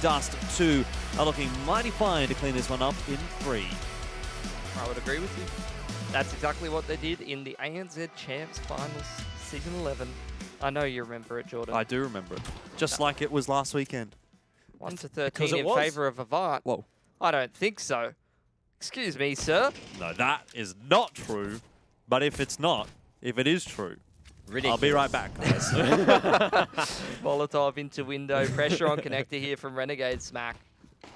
Dust 2 are looking mighty fine to clean this one up in 3. I would agree with you. That's exactly what they did in the ANZ Champs Finals Season 11. I know you remember it, Jordan. I do remember it. Just like it was last weekend. 1 to 13 in favour of AVANT. Whoa. I don't think so. Excuse me, sir. No, that is not true. But if it's not, if it is true, Ridiculous. I'll be right back, guys. Molotov into window. Pressure on connector here from Renegades. Smack.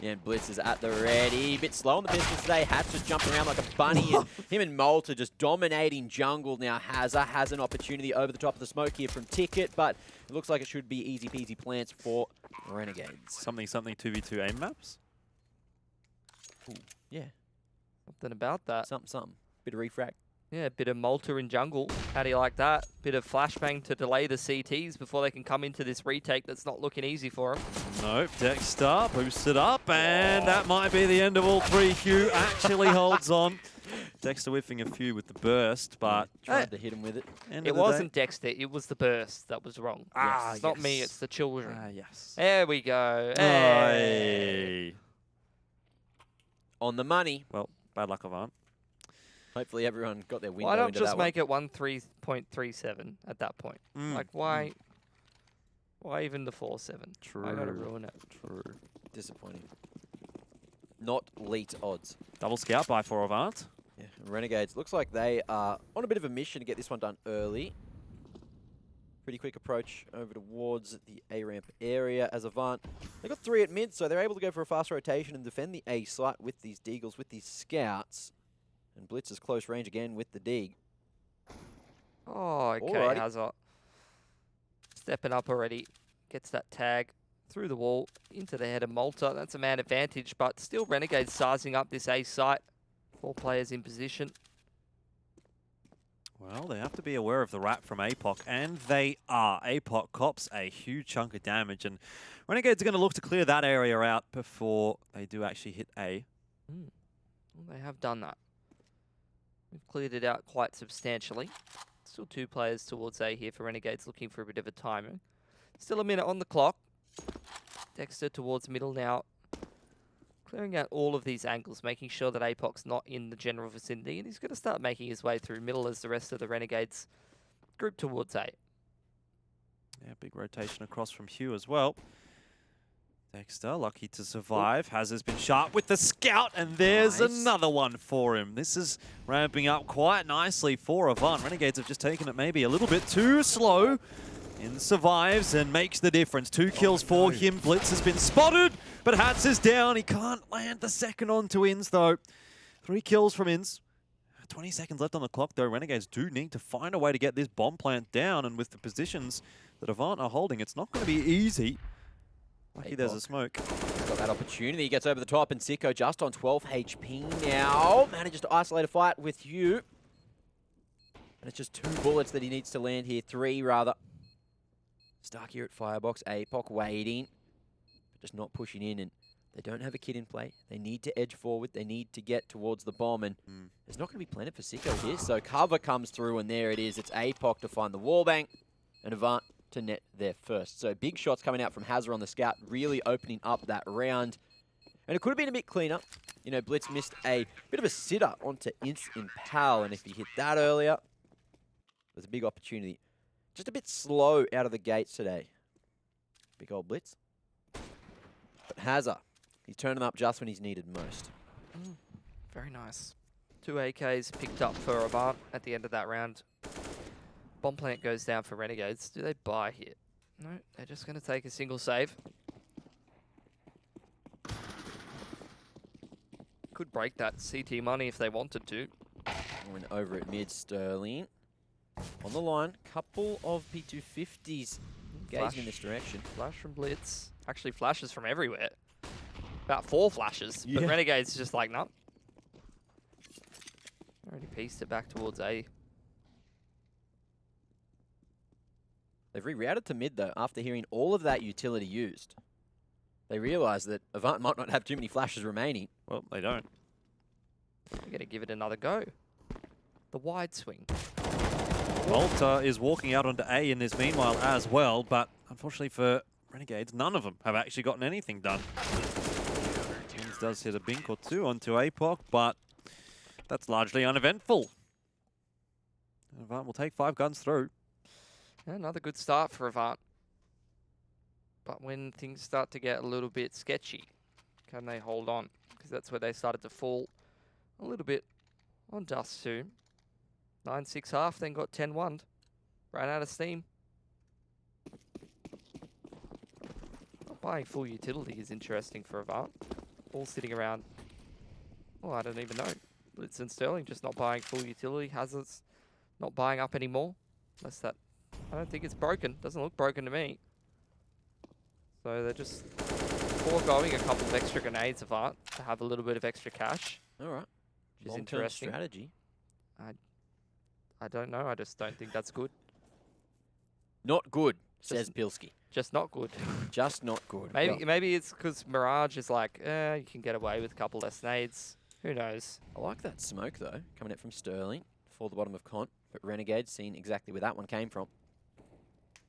Yeah, and Blitz is at the ready. Bit slow on the business today. Hats just jumping around like a bunny. And him and Molt are just dominating jungle now. Hazza has an opportunity over the top of the smoke here from Ticket, but it looks like it should be easy peasy plants for Renegades. Something 2v2 aim maps? Ooh, yeah, Something about that. something. Bit of refract. Yeah, a bit of Malta in jungle. How do you like that? Bit of flashbang to delay the CTs before they can come into this retake that's not looking easy for them. Nope, Dexter boosted up, and that might be the end of all 3. Hugh actually holds on. Dexter whiffing a few with the burst, but... Tried to hit him with it. It wasn't Dexter, it was the burst that was wrong. Ah, It's not me, it's the children. yes. There we go. Hey. On the money. Well, bad luck, Avant. Hopefully everyone got their window Why not into just that make it 13.37 at that point? Like, why even the 4.7? True. I gotta ruin it. True. one. Disappointing. Not elite odds. Double scout by for Avant. Yeah, Renegades. Looks like they are on a bit of a mission to get this one done early. Pretty quick approach over towards the A-ramp area as Avant. They got 3 at mid, so they're able to go for a fast rotation and defend the A site with these Deagles, with these scouts. And Blitz is close range again with the Deag. Oh, okay, Alrighty. Hazard. Stepping up already. Gets that tag through the wall into the head of Malta. That's a man advantage, but still Renegades sizing up this A site. 4 players in position. Well, they have to be aware of the wrap from APOC, and they are. APOC cops a huge chunk of damage, and Renegades are going to look to clear that area out before they do actually hit A. Well, they have done that. We've cleared it out quite substantially. Still 2 players towards A here for Renegades, looking for a bit of a timing. Still a minute on the clock. Dexter towards middle now. Clearing out all of these angles, making sure that APOC's not in the general vicinity, and he's going to start making his way through middle as the rest of the Renegades group towards A. Yeah, big rotation across from Hugh as well. Dexter, lucky to survive. Has been sharp with the scout, and there's another one for him. This is ramping up quite nicely for Avant. Renegades have just taken it maybe a little bit too slow. And survives and makes the difference. 2 kills for him. Blitz has been spotted, but Hats is down. He can't land the second onto Inns, though. 3 kills from Inns. 20 seconds left on the clock, though. Renegades do need to find a way to get this bomb plant down, and with the positions that Avant are holding, it's not going to be easy. Lucky there's a smoke. Got that opportunity. He gets over the top, and Sicko just on 12 HP now. Manages to isolate a fight with you. And it's just 2 bullets that he needs to land here. 3, rather. Stark here at Firebox. APOC waiting. But just not pushing in, and they don't have a kid in play. They need to edge forward. They need to get towards the bomb, and there's not going to be plenty for Sicko here. So cover comes through, and there it is. It's APOC to find the wallbang, and Avant to net there first. So big shots coming out from Hazard on the scout, really opening up that round. And it could have been a bit cleaner. You know, Blitz missed a bit of a sitter onto Ince in Pal, and if he hit that earlier, there's a big opportunity. Just a bit slow out of the gates today. Big old Blitz. But Hazard, he's turning up just when he's needed most. Very nice. 2 AKs picked up for Avant at the end of that round. Bomb plant goes down for Renegades. Do they buy here? No, they're just going to take a single save. Could break that CT money if they wanted to. Went over at mid, Sterling. On the line, couple of P250s gazing in this direction. Flash from Blitz. Actually, flashes from everywhere. About 4 flashes, but Renegades just like, no. Already pieced it back towards A. They've rerouted to mid, though, after hearing all of that utility used. They realise that Avant might not have too many flashes remaining. Well, they don't. We're going to give it another go. The wide swing. Malta is walking out onto A in this meanwhile as well, but unfortunately for Renegades, none of them have actually gotten anything done. Kings does hit a bink or two onto APOC, but that's largely uneventful. Avant will take 5 guns through. Yeah, another good start for Avant. But when things start to get a little bit sketchy, can they hold on? Because that's where they started to fall a little bit on dust soon. 9-6 half, then got 10-1. Ran out of steam. Not buying full utility is interesting for Avant. All sitting around. Oh, I don't even know. Blitz and Sterling just not buying full utility. Hazards not buying up anymore. Unless that... I don't think it's broken. Doesn't look broken to me. So they're just foregoing a couple of extra grenades of Art to have a little bit of extra cash. All right. Which is Long-term interesting. strategy. I don't know. I just don't think that's good. Not good, says Just- Pilski. Just not good. Just not good. Maybe Well, maybe it's because Mirage is like, you can get away with a couple less nades. Who knows? I like that smoke, though, coming out from Sterling for the bottom of Cont. But Renegades seen exactly where that one came from.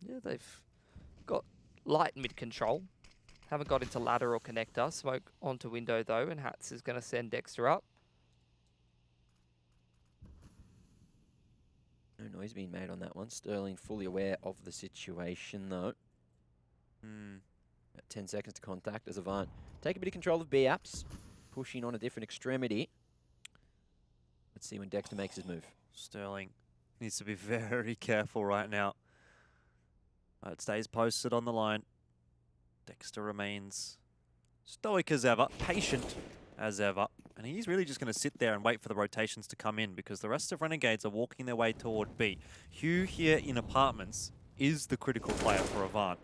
Yeah, they've got light mid control. Haven't got into ladder or connector. Smoke onto window though, and Hats is going to send Dexter up. No noise being made on that one. Sterling fully aware of the situation, though. At 10 seconds to contact as Avant. Take a bit of control of B-Apps. Pushing on a different extremity. Let's see when Dexter makes his move. Sterling needs to be very careful right now. It stays posted on the line. Dexter remains stoic as ever, patient as ever. And he's really just going to sit there and wait for the rotations to come in because the rest of Renegades are walking their way toward B. Hugh here in apartments is the critical player for Avant.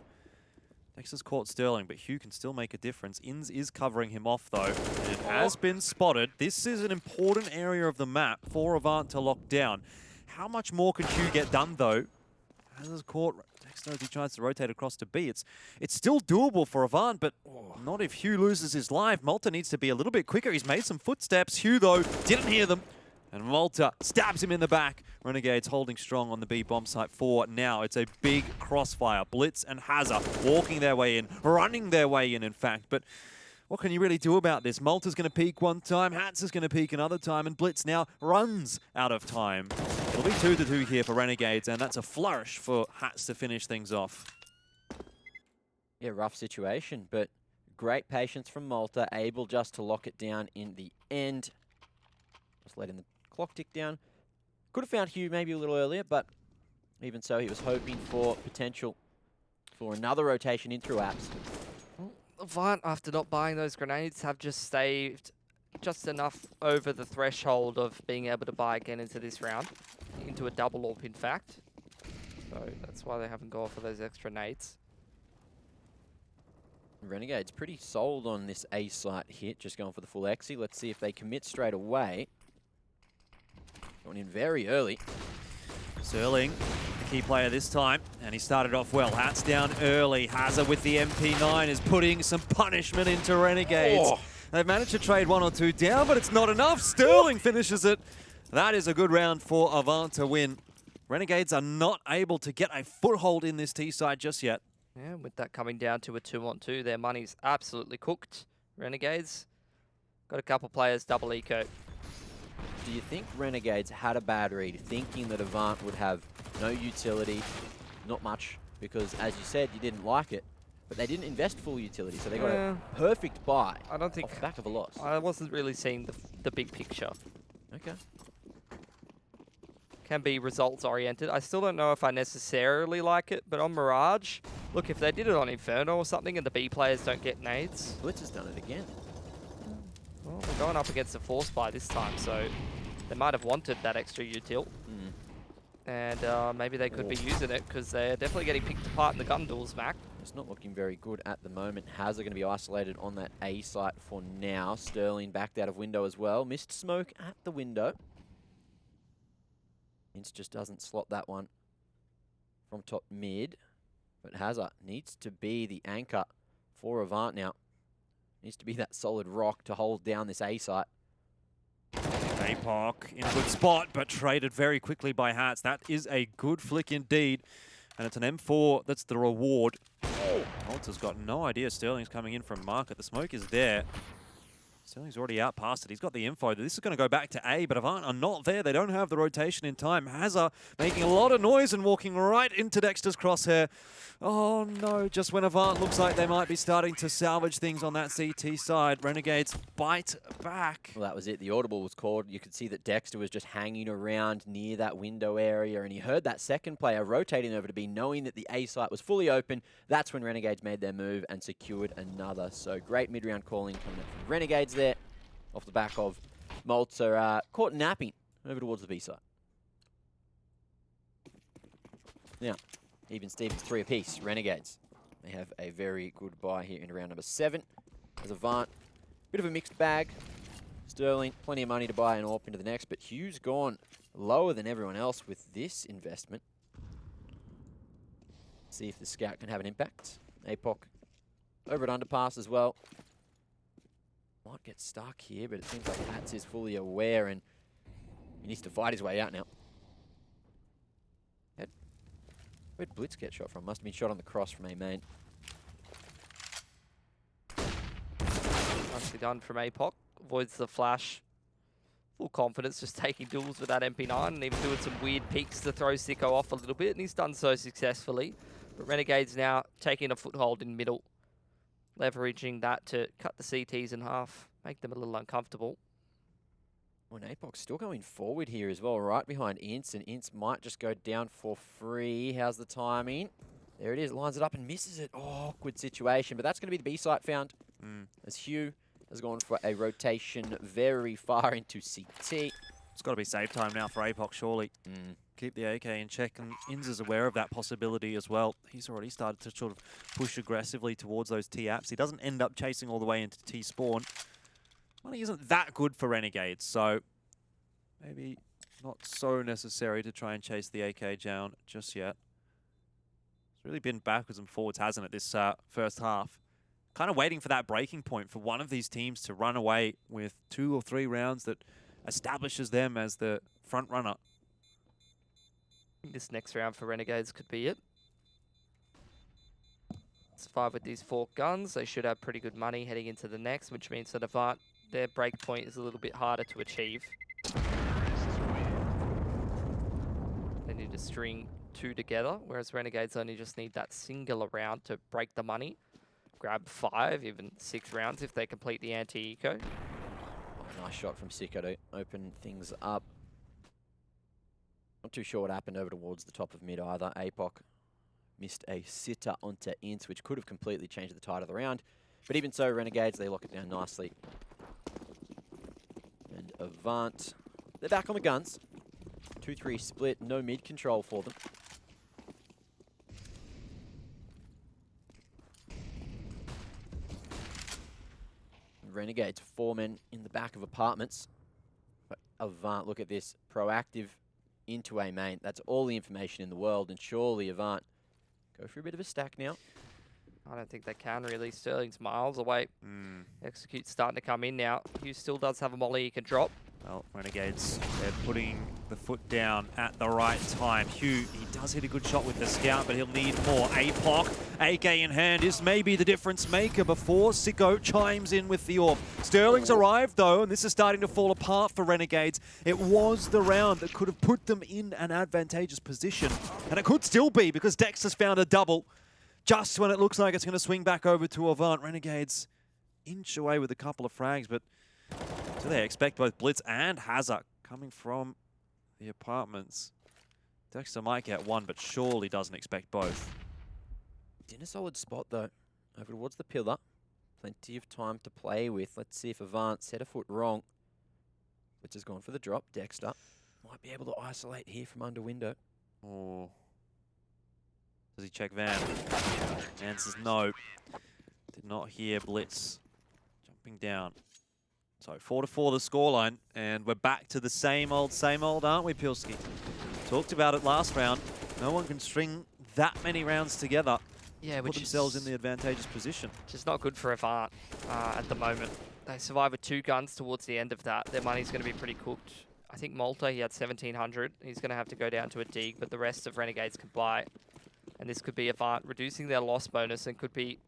Dexter's caught Sterling, but Hugh can still make a difference. Inns is covering him off, though, and it has been spotted. This is an important area of the map for Avant to lock down. How much more can Hugh get done, though? Has caught Dexter as he tries to rotate across to B. It's still doable for Avant, but not if Hugh loses his life. Malta needs to be a little bit quicker. He's made some footsteps. Hugh, though, didn't hear them. And Malta stabs him in the back. Renegades holding strong on the B bomb site for now. It's a big crossfire. Blitz and Hazard walking their way in, running their way in fact. But what can you really do about this? Malta's going to peek one time, Hats is going to peek another time, and Blitz now runs out of time. It'll be 2-2 here for Renegades, and that's a flourish for Hats to finish things off. Yeah, rough situation, but great patience from Malta, able just to lock it down in the end. Just letting the clock tick down. Could have found Hugh maybe a little earlier, but even so, he was hoping for potential for another rotation in through Apps. Well, Avant, after not buying those grenades, have just saved just enough over the threshold of being able to buy again into this round. Into a double AWP, in fact. So that's why they haven't gone for those extra nades. Renegades pretty sold on this A site hit, just going for the full Exi. Let's see if they commit straight away. Going in very early. Sterling, the key player this time, and he started off well. Hats down early. Hazard with the MP9 is putting some punishment into Renegades. Oh. They've managed to trade 1 or 2 down, but it's not enough. Sterling finishes it. That is a good round for Avant to win. Renegades are not able to get a foothold in this T side just yet. Yeah, with that coming down to a 2-on-2, their money's absolutely cooked. Renegades got a couple players double eco. Do you think Renegades had a bad read, thinking that Avant would have no utility, not much, because as you said, you didn't like it, but they didn't invest full utility, so they got a perfect buy I don't think off the back of a loss. I wasn't really seeing the big picture. Okay. Can be results oriented. I still don't know if I necessarily like it, but on Mirage, look, if they did it on Inferno or something and the B players don't get nades, Blitz has done it again. well, we're going up against a force buy this time, so they might have wanted that extra util. And maybe they could be using it because they're definitely getting picked apart in the gun duels, Mac. It's not looking very good at the moment. Hazard going to be isolated on that A site for now. Sterling backed out of window as well. Missed smoke at the window. Ince just doesn't slot that one from top mid. But Hazard needs to be the anchor for Avant now. Needs to be that solid rock to hold down this A site. APOC in a good spot, but traded very quickly by Hats. That is a good flick indeed. And it's an M4 that's the reward. Malta's got no idea Sterling's coming in from market. The smoke is there. Sterling's already out past it. He's got the info. This is going to go back to A, but AVANT are not there. They don't have the rotation in time. Hazza making a lot of noise and walking right into Dexter's crosshair. Oh no, just when AVANT looks like they might be starting to salvage things on that CT side. Renegades bite back. Well, that was it. The audible was called. You could see that Dexter was just hanging around near that window area, and he heard that second player rotating over to B, knowing that the A site was fully open. That's when Renegades made their move and secured another. So great mid-round calling coming up from Renegades there, off the back of Malta caught napping over towards the B site. Now, even Stevens 3 apiece. Renegades, they have a very good buy here in round number 7. As AVANT, bit of a mixed bag. Sterling, plenty of money to buy an AWP into the next, but Hugh's gone lower than everyone else with this investment. See if the scout can have an impact. APOC over at underpass as well. Might get stuck here, but it seems like Hats is fully aware and he needs to fight his way out now. Where'd Blitz get shot from? Must have been shot on the cross from A main. Nicely done from APOC. Avoids the flash. Full confidence, just taking duels with that MP9 and even doing some weird peeks to throw Sicko off a little bit, and he's done so successfully. But Renegades now taking a foothold in middle, leveraging that to cut the CTs in half, make them a little uncomfortable. Well, APOC's still going forward here as well, right behind Ince, and Ince might just go down for free. How's the timing? There it is, lines it up and misses it. Oh, awkward situation, but that's going to be the B site found. As Hugh has gone for a rotation very far into CT. It's got to be save time now for APOC, surely. Keep the AK in check, and Inz is aware of that possibility as well. He's already started to sort of push aggressively towards those T-apps. He doesn't end up chasing all the way into T-spawn. Money isn't that good for Renegades, so maybe not so necessary to try and chase the AK down just yet. It's really been backwards and forwards, hasn't it, this first half? Kind of waiting for that breaking point for one of these teams to run away with 2 or 3 rounds that establishes them as the front runner. This next round for Renegades could be it. Survive with these 4 guns. They should have pretty good money heading into the next, which means that AVANT, their break point is a little bit harder to achieve. They need to string 2 together, whereas Renegades only just need that singular round to break the money. Grab 5, even 6 rounds if they complete the anti-eco. Oh, nice shot from Sicko to open things up. Not too sure what happened over towards the top of mid either. APOC missed a sitter onto Ince, which could have completely changed the tide of the round. But even so, Renegades, they lock it down nicely. And AVANT, they're back on the guns. 2-3 split, no mid control for them. Renegades, 4 men in the back of apartments. But AVANT, look at this, proactive into A main. That's all the information in the world, and surely AVANT go for a bit of a stack now. I don't think they can really. Sterling's miles away. Execute's starting to come in now. Hughes still does have a molly he can drop. Well, Renegades, they're putting the foot down at the right time. Hugh, he does hit a good shot with the scout, but he'll need more. APOC, AK in hand, is maybe the difference maker before Sicko chimes in with the AWP. Sterling's arrived, though, and this is starting to fall apart for Renegades. It was the round that could have put them in an advantageous position, and it could still be because Dexter's found a double. Just when it looks like it's going to swing back over to AVANT, Renegades inch away with a couple of frags, but so they expect both Blitz and Hazard coming from the apartments. Dexter might get one, but surely doesn't expect both. In a solid spot, though, over towards the pillar. Plenty of time to play with. Let's see if AVANT set a foot wrong. Blitz has gone for the drop. Dexter might be able to isolate here from under window. Oh. Does he check Van? Van says no. Did not hear Blitz jumping down. So 4-4 the scoreline, and we're back to the same old, aren't we, Pilski? Talked about it last round. No one can string that many rounds together. Yeah, put themselves in the advantageous position. Which is not good for AVANT at the moment. They survive with 2 guns towards the end of that. Their money's going to be pretty cooked. I think Malta, he had 1,700. He's going to have to go down to a dig, but the rest of Renegades can buy. And this could be AVANT reducing their loss bonus and could be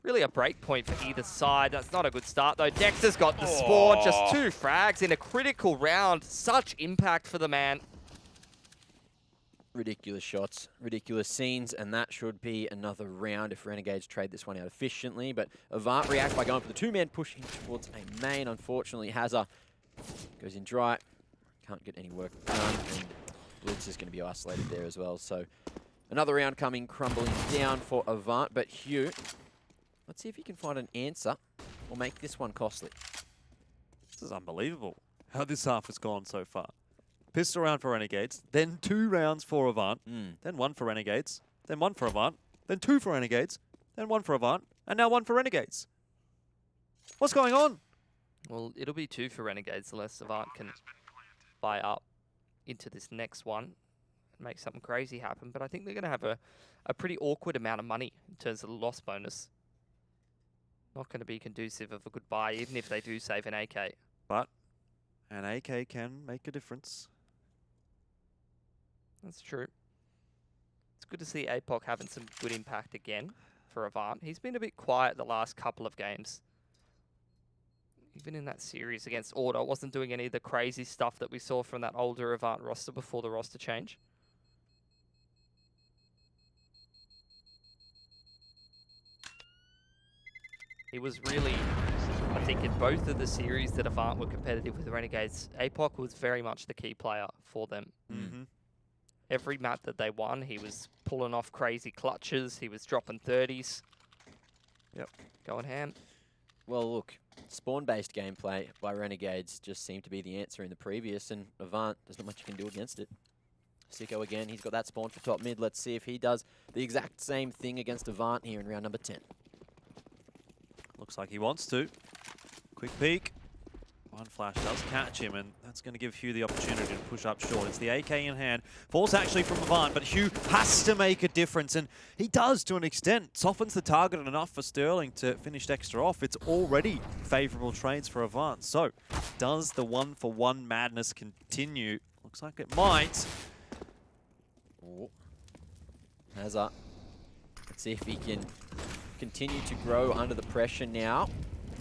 really a break point for either side. That's not a good start, though. Dexter's got the spawn, just 2 frags in a critical round. Such impact for the man. Ridiculous shots, ridiculous scenes, and that should be another round if Renegades trade this one out efficiently. But AVANT react by going for the 2-man push in towards a main. Unfortunately, Hazza goes in dry. Can't get any work done, and Blitz is going to be isolated there as well. So another round coming, crumbling down for AVANT. But Hugh, let's see if you can find an answer or make this one costly. This is unbelievable how this half has gone so far. Pistol round for Renegades, then 2 rounds for AVANT, then 1 for Renegades, then 1 for AVANT, then 2 for Renegades, then 1 for AVANT, and now 1 for Renegades. What's going on? Well, it'll be 2 for Renegades unless AVANT can buy up into this next one and make something crazy happen. But I think they're going to have a pretty awkward amount of money in terms of the loss bonus. Not going to be conducive of a good buy, even if they do save an AK. But an AK can make a difference. That's true. It's good to see APOC having some good impact again for AVANT. He's been a bit quiet the last couple of games. Even in that series against Order, wasn't doing any of the crazy stuff that we saw from that older AVANT roster before the roster change. He was really, I think, in both of the series that AVANT were competitive with the Renegades, APOC was very much the key player for them. Every map that they won, he was pulling off crazy clutches. He was dropping 30s. Yep. Going ham. Well, look, spawn-based gameplay by Renegades just seemed to be the answer in the previous, and AVANT, there's not much you can do against it. Sicko again, he's got that spawn for top mid. Let's see if he does the exact same thing against AVANT here in round number 10. Looks like he wants to. Quick peek. One flash does catch him, and that's going to give Hugh the opportunity to push up short. It's the AK in hand. Falls actually from AVANT, but Hugh has to make a difference, and he does to an extent. Softens the target enough for Sterling to finish Dexter off. It's already favourable trades for AVANT. So, does the 1-for-1 madness continue? Looks like it might. Hazza. Let's see if he can continue to grow under the pressure now.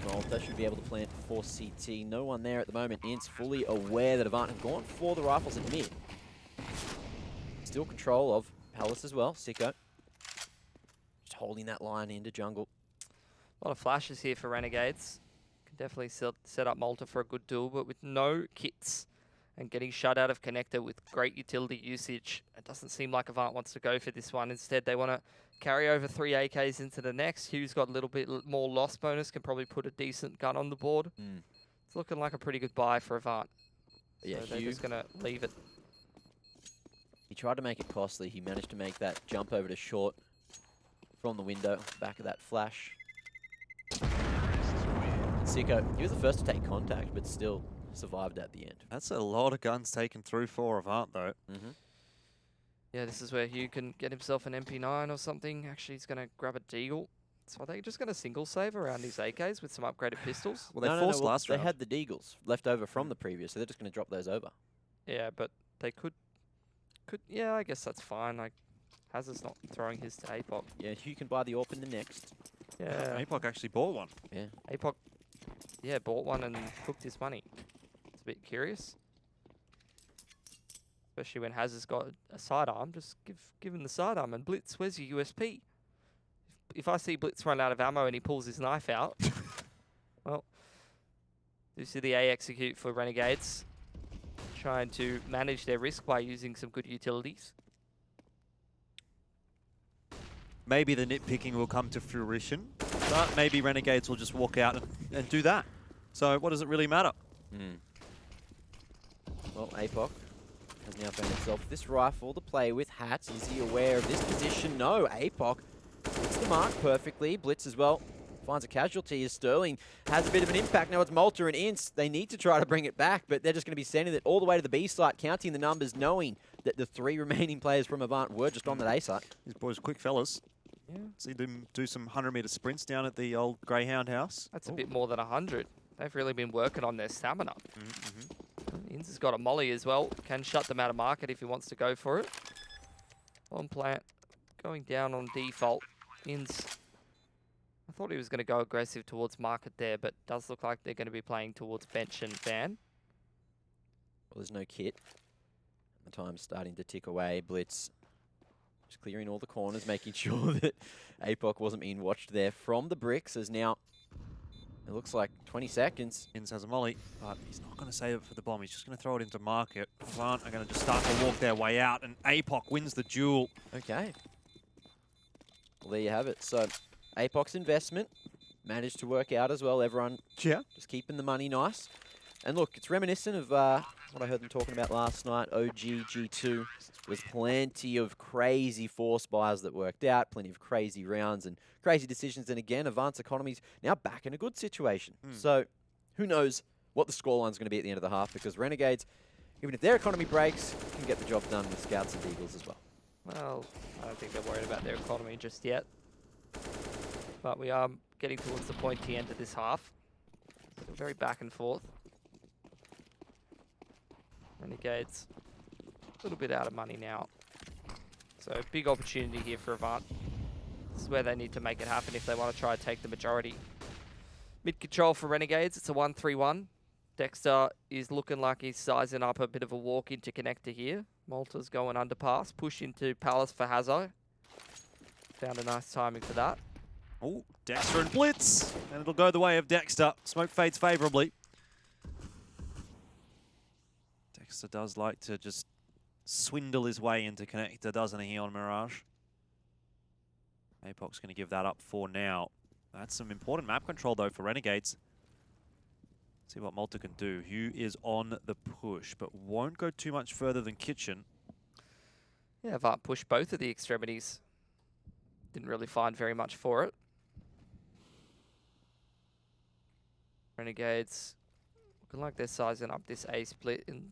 Malta should be able to plant for CT. No one there at the moment. Ince fully aware that AVANT have gone for the rifles at mid. Still control of Palace as well. Sicko. Just holding that line into jungle. A lot of flashes here for Renegades. Can definitely set up Malta for a good duel, but with no kits and getting shut out of connector with great utility usage, it doesn't seem like AVANT wants to go for this one. Instead, they want to carry over 3 AKs into the next. Hugh's got a little bit more loss bonus, can probably put a decent gun on the board. It's looking like a pretty good buy for AVANT. Yeah, so they're Hugh, just going to leave it. he tried to make it costly. He managed to make that jump over to short from the window, back of that flash. Sicko, he was the first to take contact, but still survived at the end. That's a lot of guns taken through for AVANT, though. Yeah, this is where Hugh can get himself an MP9 or something. Actually, he's going to grab a Deagle. So are they just going to single save around these AKs with some upgraded pistols? Well, they forced last round. They had the Deagles left over from the previous, so they're just going to drop those over. Yeah, but they could. Yeah, I guess that's fine. Like, Hazard's not throwing his to APOC. Yeah, Hugh can buy the AWP in the next. Yeah. APOC actually bought one. Yeah. APOC, yeah, bought one and cooked his money. It's a bit curious. Especially when Hazard's got a sidearm. Just give him the sidearm. And Blitz, where's your USP? If I see Blitz run out of ammo and he pulls his knife out, well, you see the A execute for Renegades. Trying to manage their risk by using some good utilities. Maybe the nitpicking will come to fruition, but maybe Renegades will just walk out and do that. So what does it really matter? Well, APOC has now found himself this rifle to play with. Hats, is he aware of this position? No, APOC hits the mark perfectly. Blitz as well finds a casualty as Sterling has a bit of an impact. Now it's Malta and Ince. They need to try to bring it back, but they're just going to be sending it all the way to the B site, counting the numbers, knowing that the 3 remaining players from AVANT were just on that A site. These boys are quick fellas. Yeah. See them do some 100-meter sprints down at the old Greyhound house. That's a bit more than 100. They've really been working on their stamina. Inz has got a molly as well. Can shut them out of market if he wants to go for it. On plant. going down on default. Ins. I thought he was going to go aggressive towards market there, but does look like they're going to be playing towards bench and ban. Well, there's no kit. The time's starting to tick away. Blitz just clearing all the corners, making sure that APOC wasn't being watched there from the bricks, as now it looks like 20 seconds. Ins has a molly, but he's not going to save it for the bomb. He's just going to throw it into market. AVANT are going to just start to walk their way out, and APOC wins the duel. Okay. Well, there you have it. So APOC's investment managed to work out as well. Everyone just keeping the money nice. And look, it's reminiscent of what I heard them talking about last night. OG G2 was plenty of crazy force buys that worked out, plenty of crazy rounds and crazy decisions. And again, AVANT's economy's now back in a good situation. So who knows what the scoreline's going to be at the end of the half, because Renegades, even if their economy breaks, can get the job done with Scouts and Eagles as well. Well, I don't think they're worried about their economy just yet. But we are getting towards the pointy end of this half. Still very back and forth. Renegades, a little bit out of money now. So big opportunity here for AVANT. This is where they need to make it happen if they want to try to take the majority. Mid control for Renegades, it's a 1-3-1. Dexter is looking like he's sizing up a bit of a walk into connector here. Malta's going underpass, push into Palace for Hazzo. Found a nice timing for that. Oh, Dexter and Blitz, and it'll go the way of Dexter. Smoke fades favorably. Dexter does like to just swindle his way into connector, doesn't he, on Mirage? APOC's going to give that up for now. That's some important map control, though, for Renegades. See what Malta can do. Hugh is on the push, but won't go too much further than Kitchen. Yeah, AVANT pushed both of the extremities. Didn't really find very much for it. Renegades looking like they're sizing up this A split, and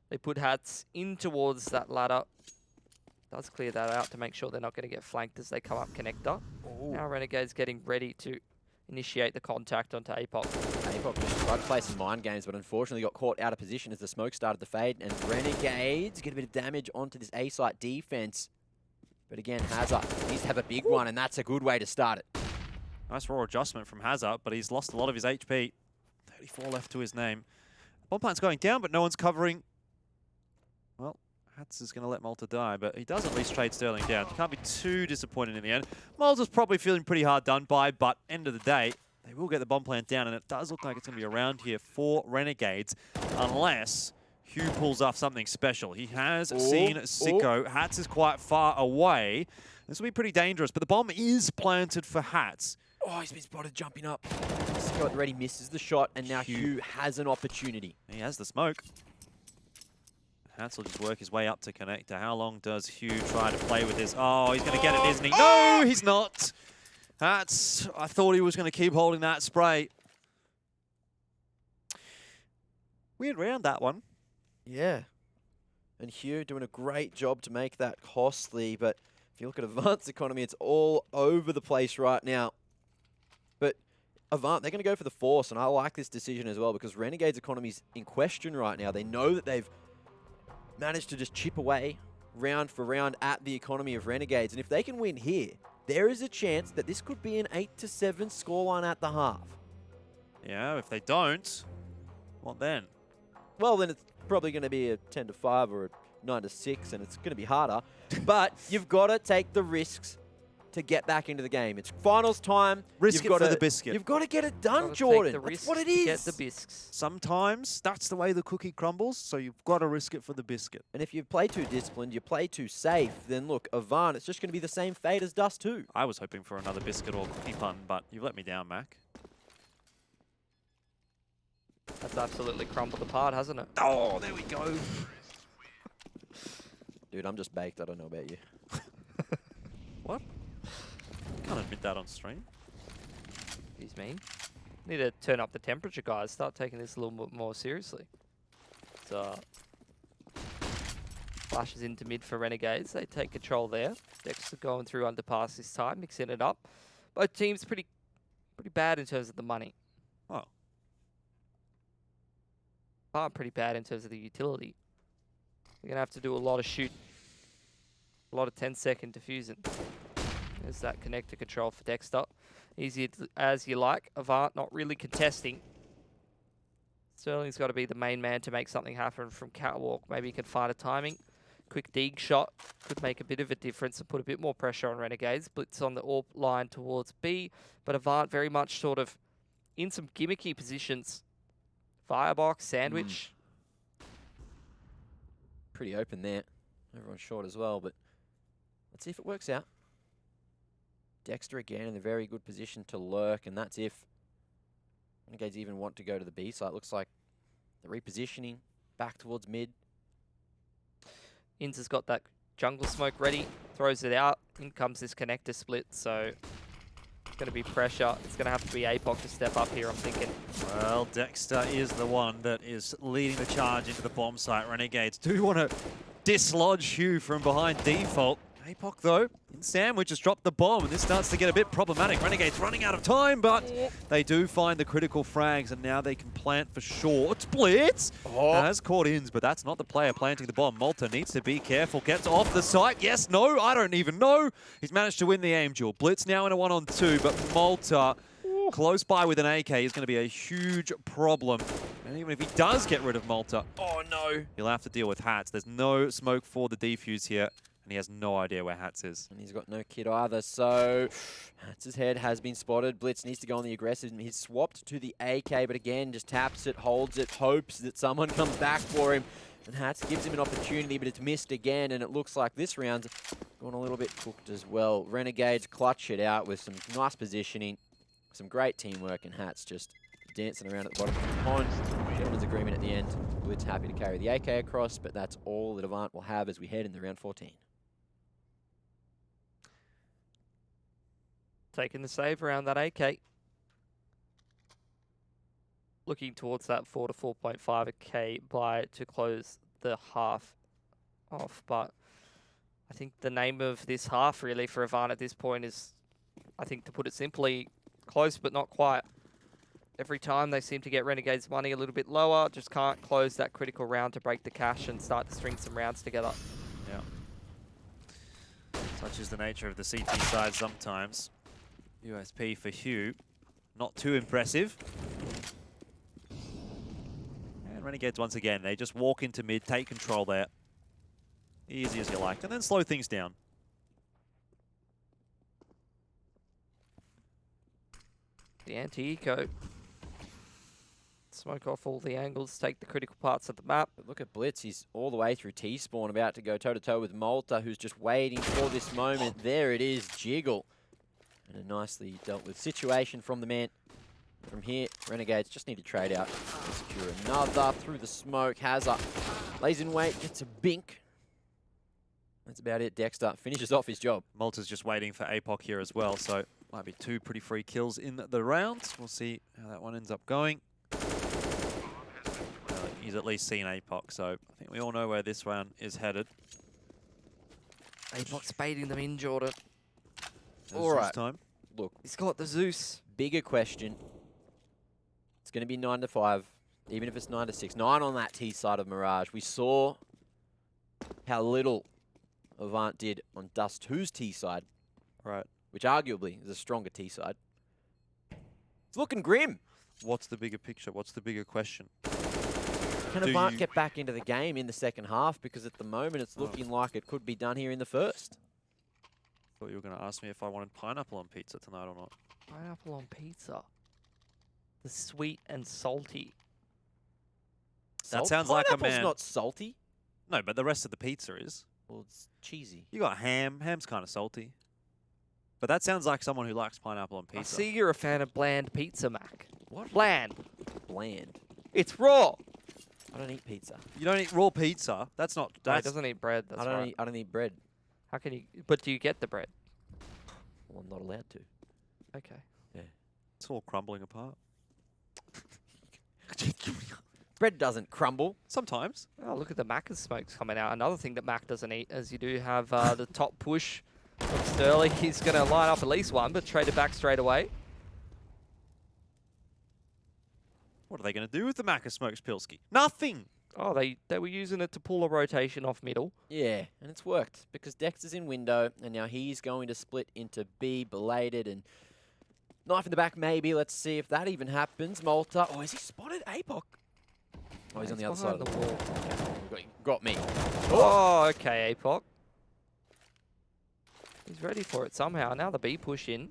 they put hats in towards that ladder. Does clear that out to make sure they're not going to get flanked as they come up connector. Now Renegades getting ready to initiate the contact onto APOC. APOC just tried to play some mind games, but unfortunately got caught out of position as the smoke started to fade, and Renegades get a bit of damage onto this A-site defense. But again, Hazard needs to have a big one, and that's a good way to start it. Nice raw adjustment from Hazard, but he's lost a lot of his HP. 34 left to his name. Bomb plant's going down, but no one's covering. Well, Hats is going to let Malta die, but he does at least trade Sterling down. You can't be too disappointed in the end. Malta's probably feeling pretty hard done by, but end of the day, they will get the bomb plant down, and it does look like it's going to be around here for Renegades, unless Hugh pulls off something special. He has seen Sicko. Hats is quite far away. This will be pretty dangerous, but the bomb is planted for Hats. Oh, he's been spotted jumping up. Sicko at the ready misses the shot, and now Hugh has an opportunity. He has the smoke. Hats will just work his way up to connector. How long does Hugh try to play with this? Oh, he's going to get it, isn't he? No, he's not. Hats, I thought he was going to keep holding that spray. Weird round, that one. Yeah. And Hugh doing a great job to make that costly, but if you look at AVANT's economy, it's all over the place right now. But AVANT, they're going to go for the force, and I like this decision as well, because Renegade's economy's in question right now. They know that they've managed to just chip away round for round at the economy of Renegades, and if they can win here, there is a chance that this could be an 8-7 scoreline at the half. Yeah, if they don't, what then? Well, then it's probably going to be a 10-5 or a 9-6, and it's going to be harder. But you've got to take the risks to get back into the game. It's finals time. Risk it for the biscuit. You've got to get it done, Jordan. That's what it is. Get the bisques. Sometimes that's the way the cookie crumbles, so you've got to risk it for the biscuit. And if you play too disciplined, you play too safe, then look, AVANT, it's just going to be the same fate as Dust 2. I was hoping for another biscuit or cookie pun, but you've let me down, Mac. That's absolutely crumbled apart, hasn't it? Oh, there we go. Dude, I'm just baked. I don't know about you. What? Can't admit that on stream. Excuse me. Need to turn up the temperature, guys. Start taking this a little bit more seriously. So, flashes into mid for Renegades. They take control there. Dexter going through underpass this time, mixing it up. Both teams pretty bad in terms of the money. Oh. Pretty bad in terms of the utility. You're going to have to do a lot of shooting. A lot of 10-second diffusing. There's that connector control for Dexter. Easy as you like. AVANT not really contesting. Sterling's got to be the main man to make something happen from Catwalk. Maybe he can find a timing. Quick dig shot could make a bit of a difference and put a bit more pressure on Renegades. Blitz on the AWP line towards B, but AVANT very much sort of in some gimmicky positions. Firebox, sandwich. Pretty open there. Everyone's short as well, but let's see if it works out. Dexter again in a very good position to lurk, and that's if Renegades even want to go to the B side. Looks like the repositioning back towards mid. Inns has got that jungle smoke ready, throws it out. In comes this connector split, so it's going to be pressure. It's going to have to be APOC to step up here, I'm thinking. Well, Dexter is the one that is leading the charge into the bomb site. Renegades do want to dislodge Hugh from behind default. APOC, though, in sandwich, has dropped the bomb, and this starts to get a bit problematic. Renegades running out of time, but they do find the critical frags, and now they can plant for short. Blitz has caught Inns, but that's not the player planting the bomb. Malta needs to be careful. Gets off the site. Yes, no, I don't even know. He's managed to win the aim duel. Blitz now in a 1-on-2, but Malta close by with an AK is going to be a huge problem. And even if he does get rid of Malta, oh no, he'll have to deal with Hats. There's no smoke for the defuse here. And he has no idea where Hats is. And he's got no kit either, so Hats' head has been spotted. Blitz needs to go on the aggressive. He's swapped to the AK, but again, just taps it, holds it, hopes that someone comes back for him. And Hats gives him an opportunity, but it's missed again, and it looks like this round's gone a little bit cooked as well. Renegades clutch it out with some nice positioning, some great teamwork, and Hats just dancing around at the bottom of the pond. Gentleman's agreement at the end. Blitz happy to carry the AK across, but that's all that AVANT will have as we head into round 14. Taking the save around that AK. Looking towards that 4 to 4.5k buy to close the half off. But I think the name of this half really for AVANT at this point is, I think to put it simply, close but not quite. Every time they seem to get Renegades money a little bit lower, just can't close that critical round to break the cash and start to string some rounds together. Yeah. Such is the nature of the CT side sometimes. USP for Hugh, not too impressive. And Renegades once again, they just walk into mid, take control there. Easy as you like, and then slow things down. The anti-eco. Smoke off all the angles, take the critical parts of the map. But look at Blitz, he's all the way through T-spawn, about to go toe-to-toe with Malta, who's just waiting for this moment. There it is, Jiggle. And a nicely dealt with situation from the man. From here, Renegades just need to trade out and secure another through the smoke. Hazard lays in wait, gets a bink. That's about it. Dexter finishes off his job. Malta's just waiting for APOC here as well, so might be two pretty free kills in the round. We'll see how that one ends up going. He's at least seen APOC, so I think we all know where this round is headed. APOC's baiting them in, Jordan. All right. Time. Look, He's got the Zeus. bigger question. It's going to be 9 to 5, even if it's 9 to 6. 9 on that T side of Mirage. We saw how little AVANT did on Dust 2's T side, Right. which arguably is a stronger T side. It's looking grim. What's the bigger picture? What's the bigger question? Can AVANT get back into the game in the second half? Because at the moment, it's looking like it could be done here in the first. Thought you were going to ask me if I wanted pineapple on pizza tonight or not. Pineapple on pizza. The sweet and salty. That sounds like a Pineapple's man. not salty. No, but the rest of the pizza is. Well, it's cheesy. You got ham. Ham's kind of salty. But that sounds like someone who likes pineapple on I pizza. see you're a fan of bland pizza, Mac. What? Bland. Bland. It's raw. I don't eat pizza. You don't eat raw pizza. That's not. No, he That's doesn't eat bread. That's I don't right. eat bread. How can you? But do you get the bread? Well, I'm not allowed to. Okay. it's all crumbling apart. Bread doesn't crumble. Sometimes. Oh, look at the Macca's smokes coming out. Another thing that Mac doesn't eat, as you do have the top push from Sterling. He's going to line up at least one, but trade it back straight away. What are they going to do with the Macca Smokes Pilski? Nothing. Oh, they were using it to pull a rotation off middle. Yeah, and it's worked because Dex is in window, and now he's going to split into B, belated, and knife in the back maybe. Let's see if that even happens. Malta. Oh, has he spotted APOC? Oh, he's on the other side of the wall. Okay, got me. Oh, okay, APOC. He's ready for it somehow. Now the B push in.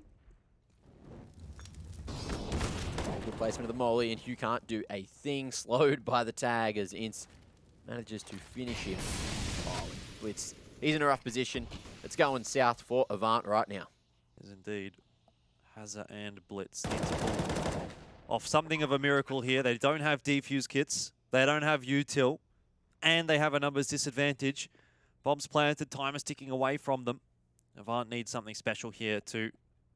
Good placement of the molly, and Hugh can't do a thing. Slowed by the tag as Ince manages to finish him. Oh, Blitz. He's in a rough position. It's going south for Avant right now. Is indeed. Hazza and Blitz need to pull off something of a miracle here. They don't have defuse kits. They don't have util. And they have a numbers disadvantage. Bombs planted. Time is ticking away from them. Avant needs something special here to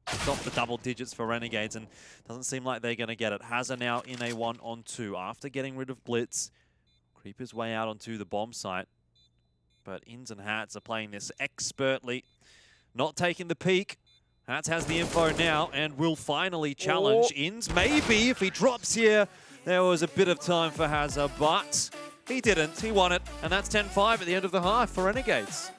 stop the double digits for Renegades, and doesn't seem like they're going to get it. Hazza now in a 1-on-2 after getting rid of Blitz. Creep his way out onto the bomb site. But Ins and Hats are playing this expertly. Not taking the peek. Hats has the info now and will finally challenge Ins. Maybe if he drops here, there was a bit of time for Hazza, but he didn't. He won it, and that's 10-5 at the end of the half for Renegades.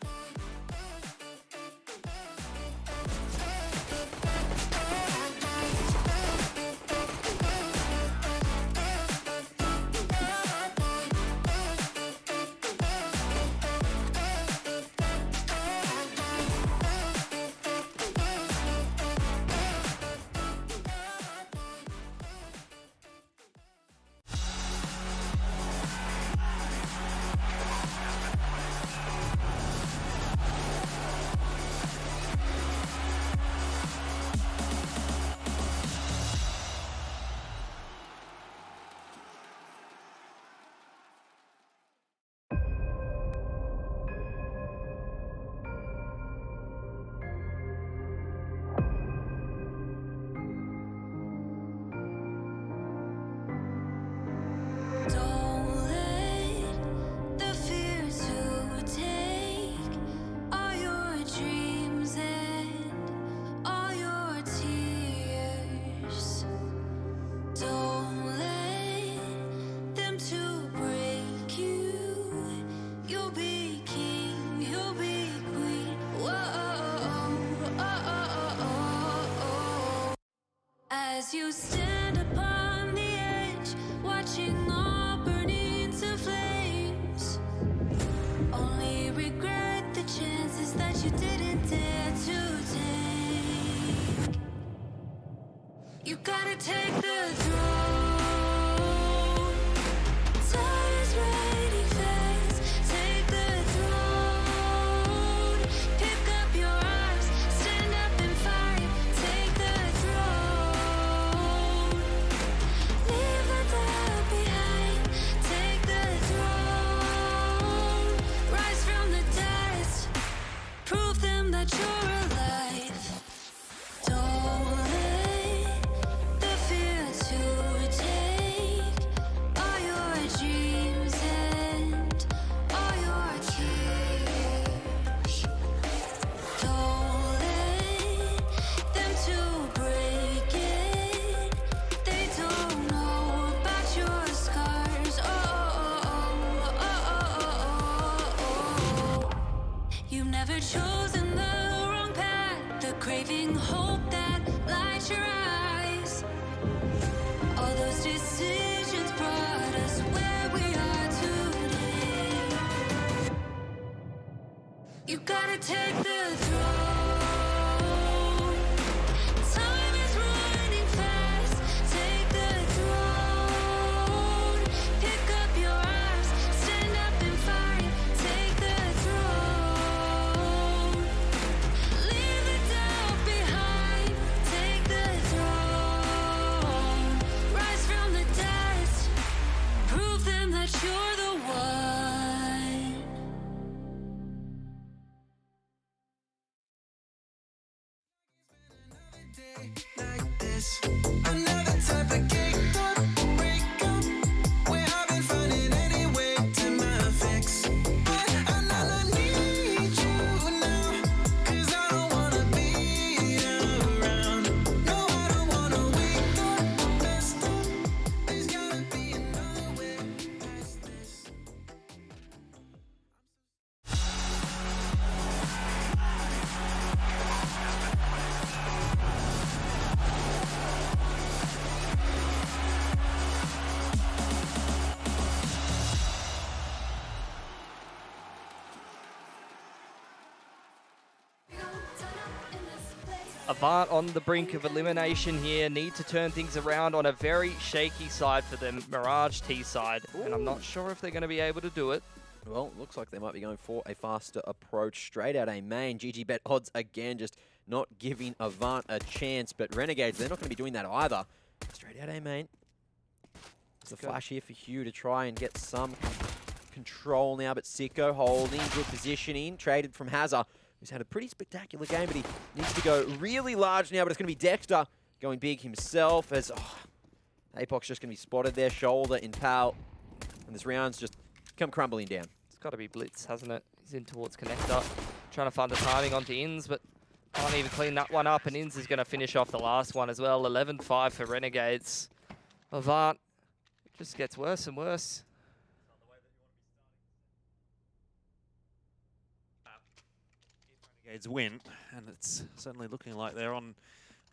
As you stand upon the edge, watching all burn into flames, only regret the chances that you didn't dare to take. You gotta take the throne. Time is running fast. Take the throne. Pick up your arms, stand up and fight. Take the throne. Leave the doubt behind. Take the throne. Rise from the dust. Prove them that you're alive. Don't let the fear to take all your dreams and all your tears. Don't let them to break it. They don't know about your scars. You've never chosen the wrong path. The craving hope that lights your eyes. All those decisions brought us where we are today. You gotta take the throne. Time is running fast. Take the throne. Pick up your arms, stand up and fight. Take the throne. Leave the doubt behind. Take the throne. Rise from the dust. Prove them that you're the one. Like this, another type of cake up, break up. Where I've been finding any way to my fix. But I need you now, 'cause I don't wanna be around. No, I don't wanna wake up messed up. There's gotta be another way past this. Avant on the brink of elimination here. Need to turn things around on a very shaky side for them. Mirage T side. And I'm not sure if they're going to be able to do it. Well, looks like they might be going for a faster approach straight out a main. GG bet odds again, just not giving Avant a chance. But Renegades, they're not going to be doing that either. Straight out a main. There's a flash here for Hugh to try and get some control now. But Sicko holding, good positioning. Traded from Hazza, who's had a pretty spectacular game, but he needs to go really large now. But it's going to be Dexter going big himself as Apoc's just going to be spotted there, shoulder in PAL. And this round's just come crumbling down. It's got to be Blitz, hasn't it? He's in towards Connector. Trying to find the timing onto Inns, but can't even clean that one up. And Inns is going to finish off the last one as well. 11-5 for Renegades. Avant, it just gets worse and worse. Renegades win, and it's certainly looking like they're on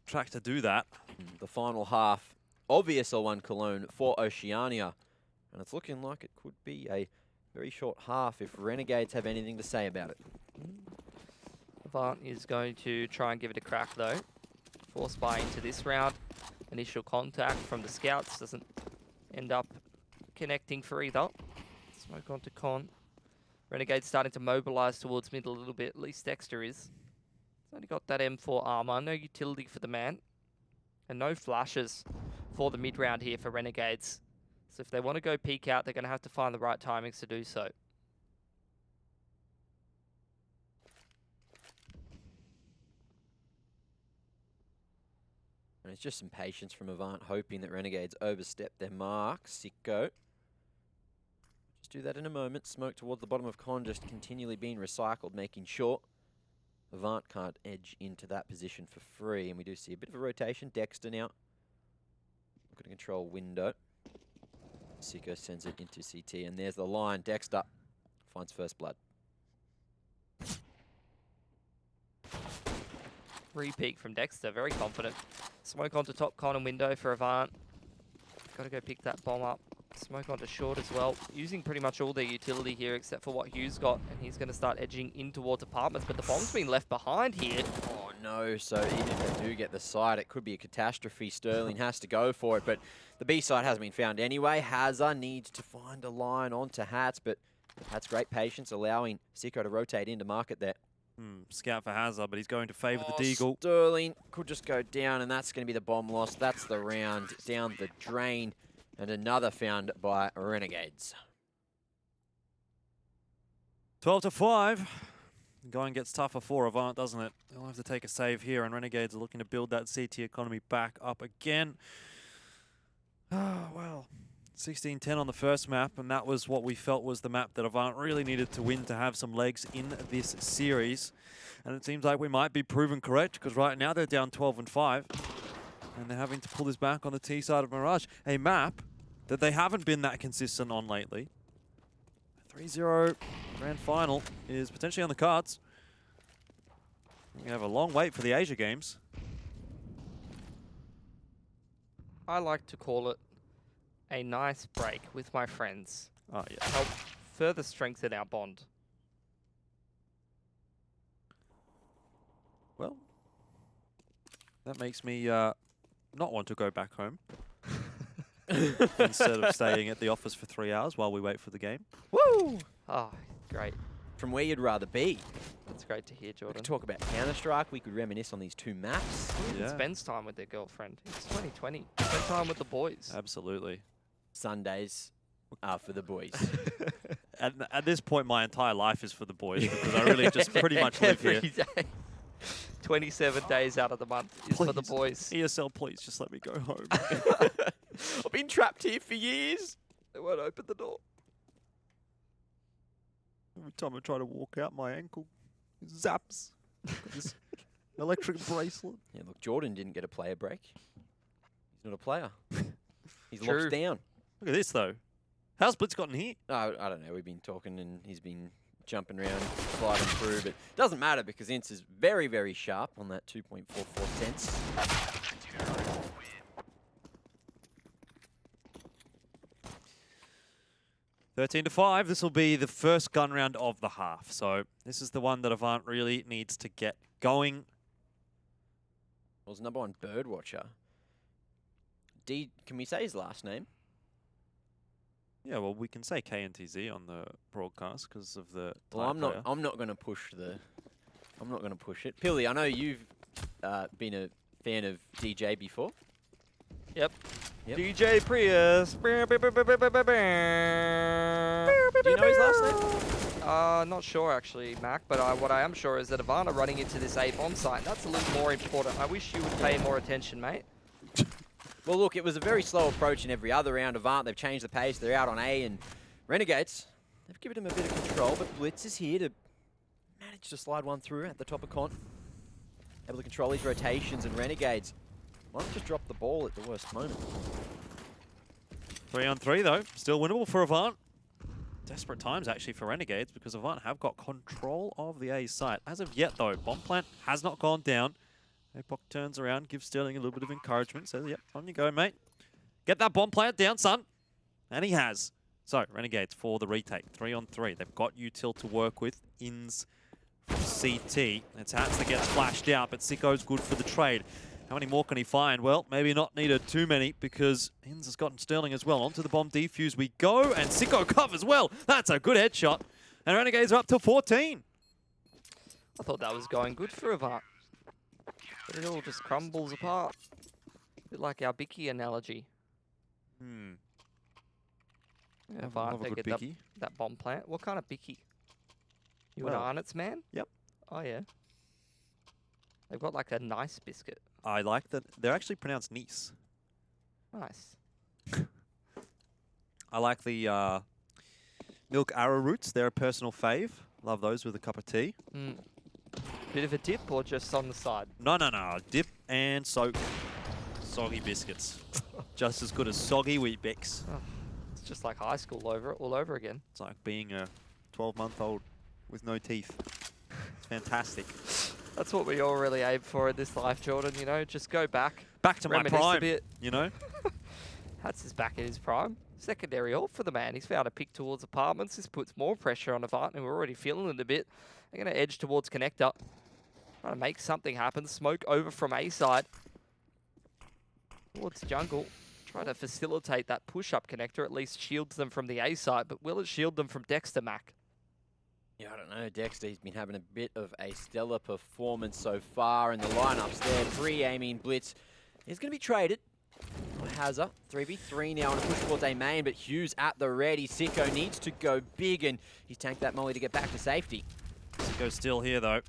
track to do that. The final half of ESL One Cologne for Oceania. And it's looking like it could be a very short half if Renegades have anything to say about it. Avant is going to try and give it a crack though. Force buy into this round. Initial contact from the scouts doesn't end up connecting for either. Smoke onto Con. Renegades starting to mobilize towards mid a little bit, at least Dexter is. He's only got that M4 armor, no utility for the man. And no flashes for the mid round here for Renegades. So if they want to go peek out, they're going to have to find the right timings to do so. And it's just some patience from Avant, hoping that Renegades overstep their mark. Sicko. Just do that in a moment. Smoke towards the bottom of Con, just continually being recycled, making sure Avant can't edge into that position for free. And we do see a bit of a rotation. Dexter now looking to control window. Sicko sends it into CT, and there's the line. Dexter finds first blood. Re-peek from Dexter, very confident. Smoke onto top con and window for Avant. Got to go pick that bomb up. Smoke onto short as well. Using pretty much all their utility here except for what Hugh's got, and he's going to start edging in towards apartments, but the bomb's been left behind here. Oh no, so even if they do get the side, it could be a catastrophe. Sterling has to go for it, but the B side hasn't been found anyway. Hazza needs to find a line onto Hats, but Hats great patience, allowing Sicko to rotate into market there. Scout for Hazard, but he's going to favour the Deagle. Sterling could just go down, and that's going to be the bomb loss. That's the round down the drain, and another found by Renegades. 12-5. Going gets tougher for Avant, doesn't it? They'll have to take a save here, and Renegades are looking to build that CT economy back up again. Oh, well. 16-10 on the first map, and that was what we felt was the map that Avant really needed to win to have some legs in this series. And it seems like we might be proven correct, because right now they're down 12-5. And they're having to pull this back on the T side of Mirage. A map that they haven't been that consistent on lately. 3-0 grand final is potentially on the cards. We have a long wait for the Asia games. I like to call it a nice break with my friends. Oh, yeah. Help further strengthen our bond. Well, that makes me not want to go back home. Instead of staying at the office for 3 hours while we wait for the game. Woo! Oh, great. From where you'd rather be. That's great to hear, We Jordan. could talk about Counter-Strike. We could reminisce on these two maps. Who even Yeah. spends time with their girlfriend? It's 2020. Spend time with the boys. Absolutely. Sundays are for the boys. At this point, my entire life is for the boys because I really just pretty much live here. Every day. 27 days out of the month is for the Please. boys. ESL, please just let me go home. I've been trapped here for years. They won't open the door. Every time I try to walk out, my ankle zaps. This electric bracelet. Yeah, look, Jordan didn't get a player break. He's not a player. He's True. locked down. Look at this, though. How's Blitz gotten here? No, I don't know. We've been talking and he's been jumping around, sliding through, but it doesn't matter because Ince is very, very sharp on that 2.44 cents. 13-5. This will be the first gun round of the half. So this is the one that Avant really needs to get going. Was #1 birdwatcher. Can we say his last name? Yeah, well, we can say KNTZ on the broadcast because of the. Well, I'm not going to push the. I'm not going to push it. Pilly, I know you've been a fan of DJ before. Yep. Yep. DJ Prius. Do you know his last name? Not sure actually, Mac, but what I am sure is that AVANT are running into this A bomb site. And that's a little more important. I wish you would pay more attention, mate. Well, look, it was a very slow approach in every other round. AVANT, they've changed the pace. They're out on A, and Renegades, they've given him a bit of control, but Blitz is here to manage to slide one through at the top of Con. Able to control his rotations, and Renegades won't just drop the ball at the worst moment. 3 on 3 though, still winnable for AVANT. Desperate times actually for Renegades because AVANT have got control of the A site. As of yet though, bomb plant has not gone down. Apoc turns around, gives Sterling a little bit of encouragement, says, yep, on you go, mate. Get that bomb plant down, son. And he has. So, Renegades for the retake, 3 on 3. They've got util to work with. Ins from CT. It's Hats that gets flashed out, but Sicko's good for the trade. How many more can he find? Well, maybe not needed too many because Ins has gotten Sterling as well. Onto the bomb defuse we go, and Sicko covers well. That's a good headshot. And Renegades are up to 14. I thought that was going good for AVANT. But it all just crumbles apart. A bit like our Bicky analogy. Yeah, Love AVANT, a they good get that, Bicky. that bomb plant. What kind of Bicky? You Well, an Arnott's man? Yep. Oh, yeah. They've got like a nice biscuit. I like that. They're actually pronounced Nice. Nice. I like the milk arrowroots. They're a personal fave. Love those with a cup of tea. Bit of a dip or just on the side? No. Dip and soak. Soggy biscuits. Just as good as soggy Wheat Bix. Oh, it's just like high school all over again. It's like being a 12-month-old with no teeth. It's fantastic. That's what we all really aim for in this life, Jordan, you know? Just go back. Back to my reminisce prime, a bit. you know? Hats is back in his prime. Secondary ult for the man. He's found a pick towards apartments. This puts more pressure on AVANT, and we're already feeling it a bit. They're going to edge towards connector. Trying to make something happen. Smoke over from A side. Towards jungle. Try to facilitate that push-up connector. At least shields them from the A side. But will it shield them from Dexter, Mac? Yeah, I don't know. Dexter, he's been having a bit of a stellar performance so far, and the lineups there. Pre-aiming blitz is going to be traded. Hazza, 3v3 now on a push towards A main, but Hughes at the ready. Sicko needs to go big, and he's tanked that molly to get back to safety. Sicko still here, though.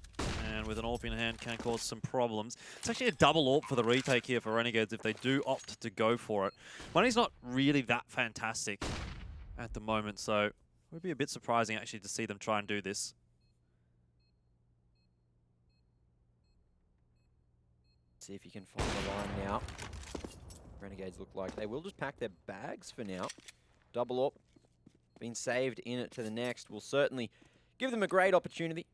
And with an AWP in hand can cause some problems. It's actually a double AWP for the retake here for Renegades if they do opt to go for it. Money's not really that fantastic at the moment, so it would be a bit surprising actually to see them try and do this. See if you can find the line now. Renegades look like they will just pack their bags for now. Double AWP being saved in it to the next will certainly give them a great opportunity.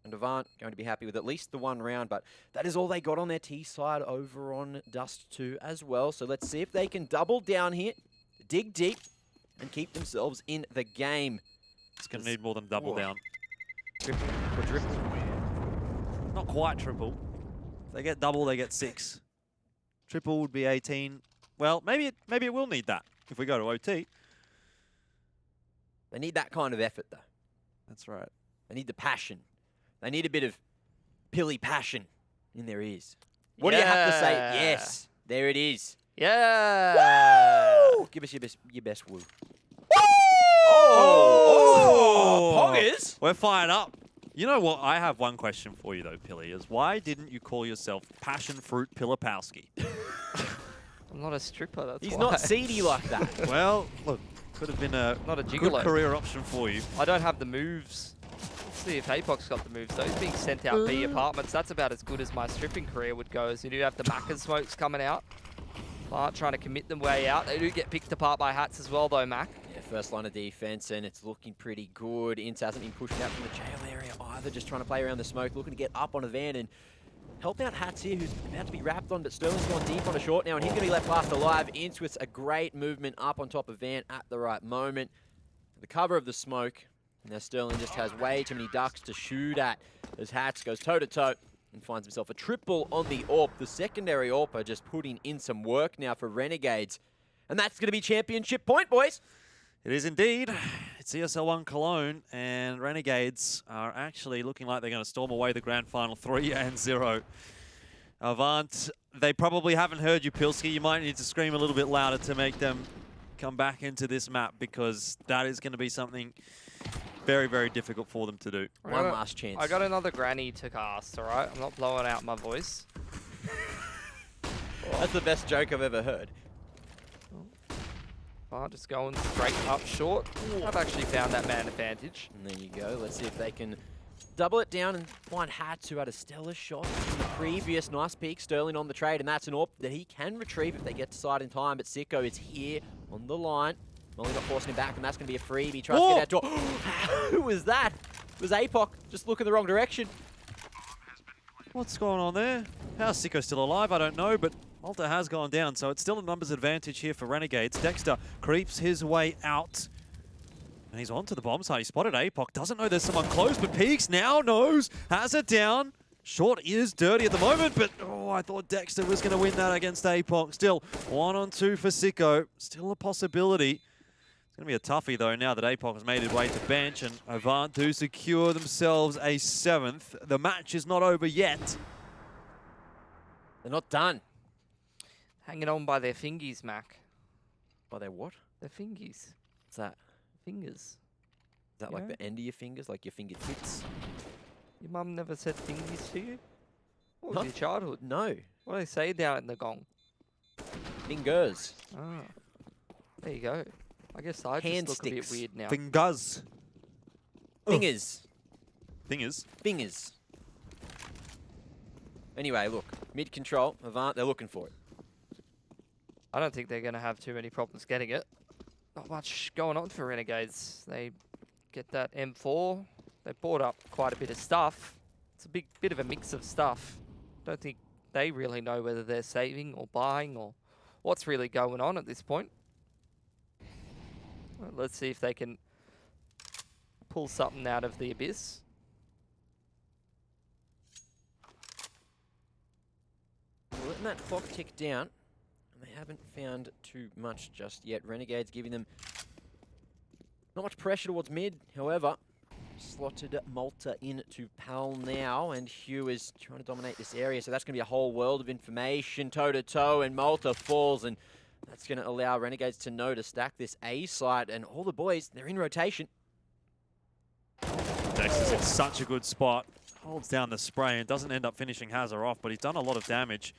And AVANT going to be happy with at least the one round, but that is all they got on their T side over on Dust 2 as well. So let's see if they can double down here, dig deep, and keep themselves in the game. It's going to need more than double down. Triple, quadruple. Not quite triple. If they get double, they get 6. Triple would be 18. Well, maybe it will need that if we go to OT. They need that kind of effort, though. That's right. They need the passion. They need a bit of pilly passion in their ears. What do you have to say? Yes, there it is. Yeah! Woo! Give us your best woo. Oh! Poggers! We're fired up. You know what? I have one question for you, though, Pilly, is why didn't you call yourself Passion Fruit Pilipowski? I'm not a stripper, that's He's why. not seedy like that. Well, look, could have been a Not a good gigolo. career option for you. I don't have the moves. Let's see if Apoc's got the moves, though. He's being sent out B apartments. That's about as good as my stripping career would go, as you do have the Macca's smokes coming out. But trying to commit them way out. They do get picked apart by Hats as well, though, Mac. Yeah, first line of defense, and it's looking pretty good. Ince hasn't been pushed out from the jail area either, just trying to play around the smoke, looking to get up on a van and help out Hats here, who's about to be wrapped on, but Sterling's gone deep on a short now, and he's going to be left last alive. Ince with a great movement up on top of Van at the right moment. The cover of the smoke. Now Sterling just has way too many ducks to shoot at as Hats goes toe-to-toe and finds himself a triple on the AWP. The secondary AWP are just putting in some work now for Renegades. And that's going to be championship point, boys. It is indeed. It's ESL One Cologne, and Renegades are actually looking like they're going to storm away the grand final 3-0. AVANT, they probably haven't heard you, Pilski. You might need to scream a little bit louder to make them come back into this map, because that is going to be something very, very difficult for them to do. One last chance. I got another granny to cast, alright? I'm not blowing out my voice. That's the best joke I've ever heard. Just going straight up short. I've actually found that man advantage. And there you go. Let's see if they can double it down and find Hats, who had a stellar shot in the previous. Nice peek, Sterling on the trade, and that's an AWP that he can retrieve if they get to side in time. But Sicko is here on the line. Molly not forcing him back, and that's going to be a freebie. He tries to get that door. Who was that? It was APOC. Just look in the wrong direction. What's going on there? How's Sicko still alive? I don't know, but Malta has gone down, so it's still a numbers advantage here for Renegades. Dexter creeps his way out. And he's onto the bomb site. He spotted APOC. Doesn't know there's someone close, but peeks now, knows, has it down. Short is dirty at the moment, but I thought Dexter was going to win that against APOC. Still 1-on-2 for Sicko. Still a possibility. It's going to be a toughie, though, now that APOC has made his way to bench, and AVANT do secure themselves a 7th. The match is not over yet. They're not done. Hanging on by their fingies, Mac. By their what? Their fingies. What's that? Fingers. Is that like Yeah. the end of your fingers, like your fingertips? Your mum never said fingies to you? What Huh? was your childhood? No. What do they say down in the gong? Fingers. Ah. There you go. I guess I Hand just look sticks. a bit weird now. Fingers. Fingers. Fingers. Fingers. Anyway, look. Mid-control. AVANT, they're looking for it. I don't think they're going to have too many problems getting it. Not much going on for Renegades. They get that M4. They bought up quite a bit of stuff. It's a big bit of a mix of stuff. Don't think they really know whether they're saving or buying or what's really going on at this point. Well, let's see if they can pull something out of the abyss. We're letting that clock tick down. And they haven't found too much just yet. Renegades giving them not much pressure towards mid. However, slotted Malta into Pal now, and Hugh is trying to dominate this area. So that's going to be a whole world of information toe-to-toe, and Malta falls, and that's going to allow Renegades to know to stack this A site. And all the boys, they're in rotation. Dexter's in such a good spot. Holds down the spray and doesn't end up finishing Hazard off, but he's done a lot of damage.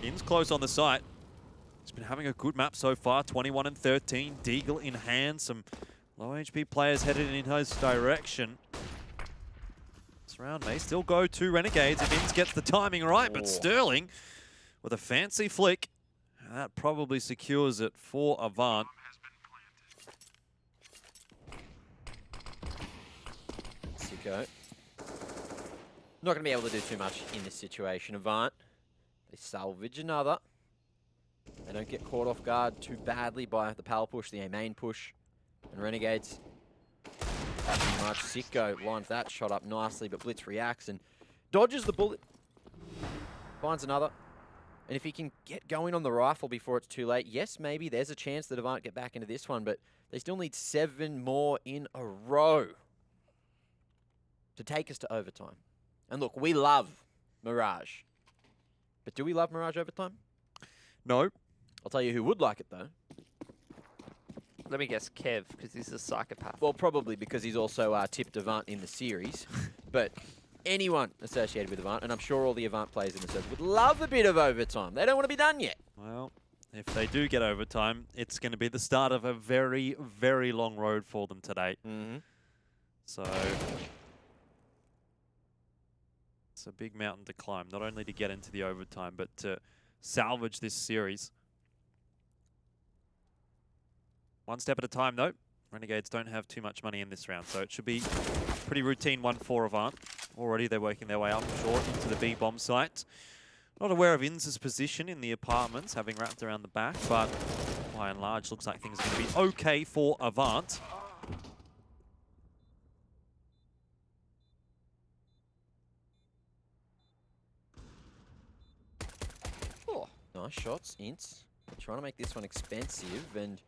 In's close on the site. He's been having a good map so far, 21 and 13. Deagle in hand, some low HP players headed in his direction. This round may still go to Renegades if Inns gets the timing right, but Sterling with a fancy flick, and that probably secures it for AVANT. Sicko. Not going to be able to do too much in this situation. AVANT, they salvage another. They don't get caught off guard too badly by the Pal push, the A main push. And Renegades, pretty much Sicko lines that shot up nicely, but Blitz reacts and dodges the bullet. Finds another. And if he can get going on the rifle before it's too late, yes, maybe there's a chance that AVANT get back into this one, but they still need 7 more in a row to take us to overtime. And look, we love Mirage. But do we love Mirage overtime? No. I'll tell you who would like it, though. Let me guess, Kev, because he's a psychopath. Well, probably because he's also tipped AVANT in the series. But anyone associated with AVANT, and I'm sure all the AVANT players in the server would love a bit of overtime. They don't want to be done yet. Well, if they do get overtime, it's going to be the start of a very, very long road for them today. Mm-hmm. So it's a big mountain to climb, not only to get into the overtime, but to salvage this series. One step at a time, though. Renegades don't have too much money in this round, so it should be a pretty routine one for AVANT. Already they're working their way up short into the B bomb site. Not aware of Inns' position in the apartments, having wrapped around the back, but by and large, looks like things are going to be okay for AVANT. Nice shots, Ints. They're trying to make this one expensive, and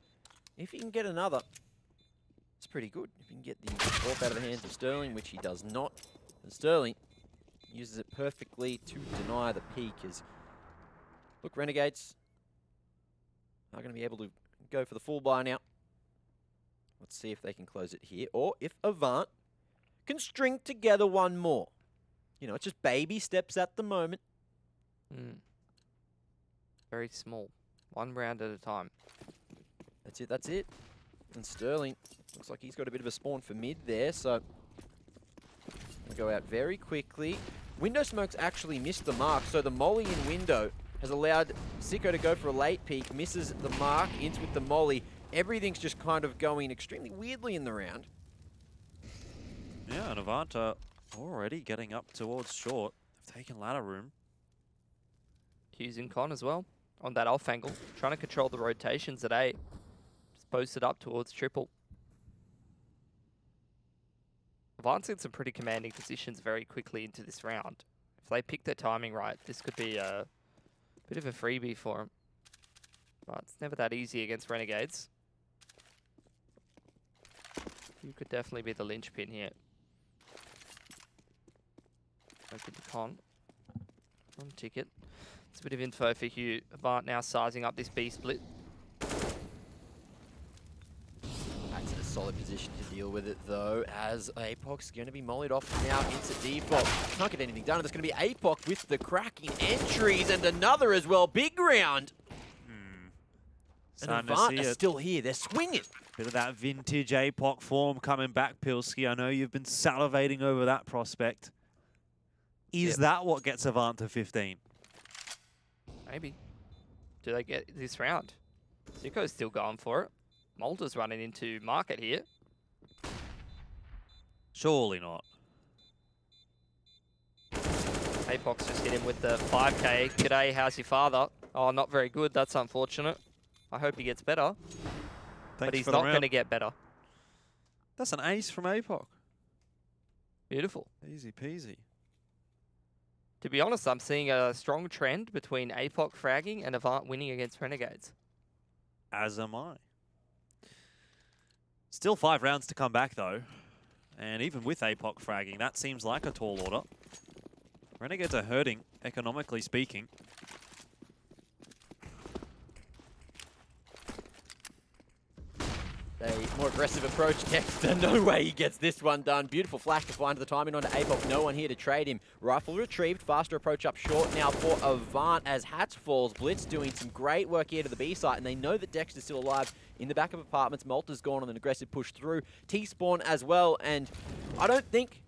if he can get another, it's pretty good. If he can get the AWP out of the hands of Sterling, which he does not, and Sterling uses it perfectly to deny the peak. As look, Renegades are going to be able to go for the full buy now. Let's see if they can close it here, or if AVANT can string together one more. You know, it's just baby steps at the moment. Very small. One round at a time. That's it, that's it. And Sterling looks like he's got a bit of a spawn for mid there, so gonna go out very quickly. Window Smoke's actually missed the mark, so the molly in window has allowed Sicko to go for a late peek, misses the mark, Ints with the molly. Everything's just kind of going extremely weirdly in the round. Yeah, and AVANT are already getting up towards short. They've taken ladder room. Hughes and Con as well on that off angle, trying to control the rotations at A. Just posted up towards triple. AVANT's in some pretty commanding positions very quickly into this round. If they pick their timing right, this could be a bit of a freebie for them. But it's never that easy against Renegades. You could definitely be the linchpin here. Open to Con. On ticket. It's a bit of info for Hugh. AVANT now sizing up this B split. That's in a solid position to deal with it, though, as Apoc's going to be mollied off now into default. Can't get anything done. It's going to be Apoc with the cracking entries and another as well. Big round. And AVANT are still here. They're swinging. Bit of that vintage APOC form coming back, Pilski. I know you've been salivating over that prospect. Is that what gets AVANT to 15? Maybe. Do they get this round? Sicko's still going for it. Malta's running into market here. Surely not. Apoc's just hit him with the 5k. G'day, how's your father? Oh, not very good. That's unfortunate. I hope he gets better. But he's not going to get better. That's an ace from APOC. Beautiful. Easy peasy. To be honest, I'm seeing a strong trend between APOC fragging and AVANT winning against Renegades. As am I. Still 5 rounds to come back, though. And even with APOC fragging, that seems like a tall order. Renegades are hurting, economically speaking. A more aggressive approach. Dexter, no way he gets this one done. Beautiful flash to find the timing onto Apoc. No one here to trade him. Rifle retrieved. Faster approach up short now for AVANT as Hats falls. Blitz doing some great work here to the B site, and they know that Dexter's still alive in the back of apartments. Malta's gone on an aggressive push through. T-spawn as well, and I don't think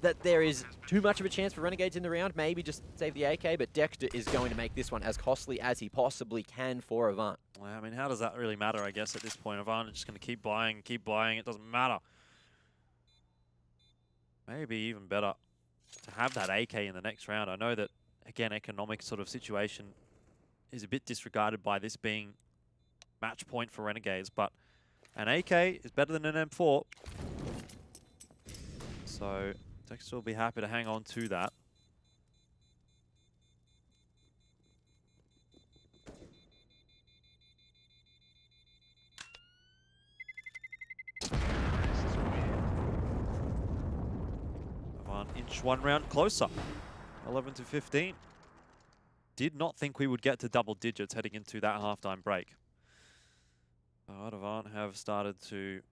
that there is too much of a chance for Renegades in the round. Maybe just save the AK, but Dexter is going to make this one as costly as he possibly can for AVANT. Well, I mean, how does that really matter, I guess, at this point? AVANT are just going to keep buying. It doesn't matter. Maybe even better to have that AK in the next round. I know that, again, economic sort of situation is a bit disregarded by this being match point for Renegades, but an AK is better than an M4. So Dexter will be happy to hang on to that. AVANT inch one round closer. 11 to 15. Did not think we would get to double digits heading into that halftime break. But AVANT have started to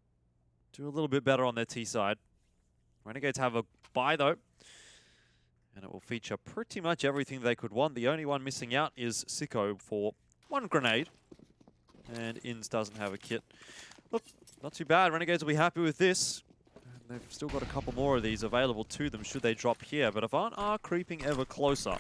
do a little bit better on their T side. Renegades have a buy though, and it will feature pretty much everything they could want. The only one missing out is Sicko for 1 grenade, and Inns doesn't have a kit. Look, not too bad. Renegades will be happy with this. And they've still got a couple more of these available to them should they drop here, but AVANT are creeping ever closer.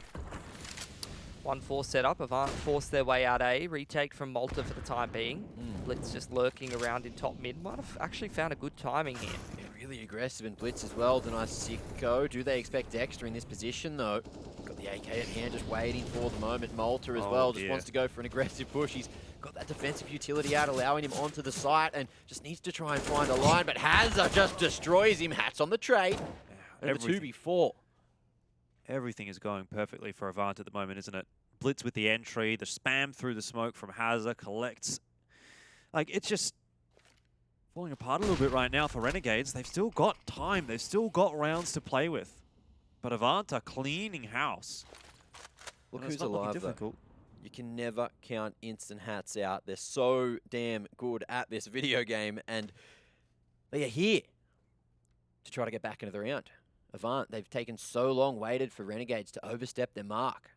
1-4 setup. AVANT force their way out A. Retake from Malta for the time being. Blitz just lurking around in top mid. Might have actually found a good timing here. Yeah, really aggressive and Blitz as well. Denies Sicko. Do they expect Dexter in this position though? Got the AK at hand, just waiting for the moment. Malta as well just wants to go for an aggressive push. He's got that defensive utility out, allowing him onto the site, and just needs to try and find a line. But Hazza just destroys him. Hats on the trade. And the 2v4. Everything is going perfectly for AVANT at the moment, isn't it? blitz with the entry, the spam through the smoke from Hazza, collects. Like, it's just falling apart a little bit right now for Renegades. They've still got time. They've still got rounds to play with. But AVANT are cleaning house. Look And it's who's not looking alive, though. difficult. You can never count instant hats out. They're so damn good at this video game, and they are here to try to get back into the round. AVANT, they've taken so long, waited for Renegades to overstep their mark.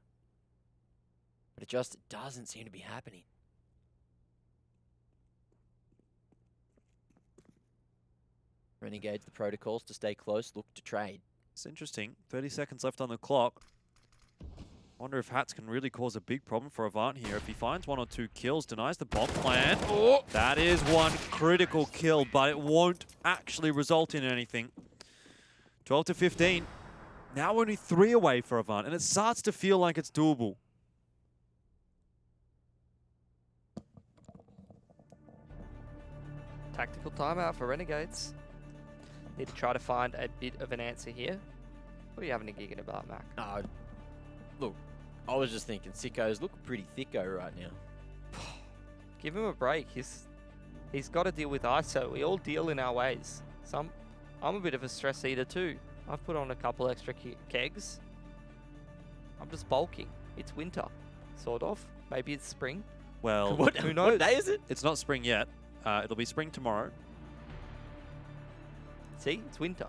But it just doesn't seem to be happening. Renegades, the protocols to stay close, look to trade. It's interesting. 30 seconds left on the clock. Wonder if Hats can really cause a big problem for AVANT here. If he finds 1 or 2 kills, denies the bomb plan. Oh, that is one critical kill, but it won't actually result in anything. 12 to 15. Now only 3 away for AVANT, and it starts to feel like it's doable. Tactical timeout for Renegades. Need to try to find a bit of an answer here. What are you having a gigging about, Mac? Look, I was just thinking, Sicko's look pretty thicko right now. Give him a break. He's got to deal with ISO. We all deal in our ways. I'm a bit of a stress eater too. I've put on a couple extra kegs. I'm just bulking. It's winter, sort of. Maybe it's spring. Well, Who knows? What day is it? it's not spring yet. It'll be spring tomorrow. See, it's winter.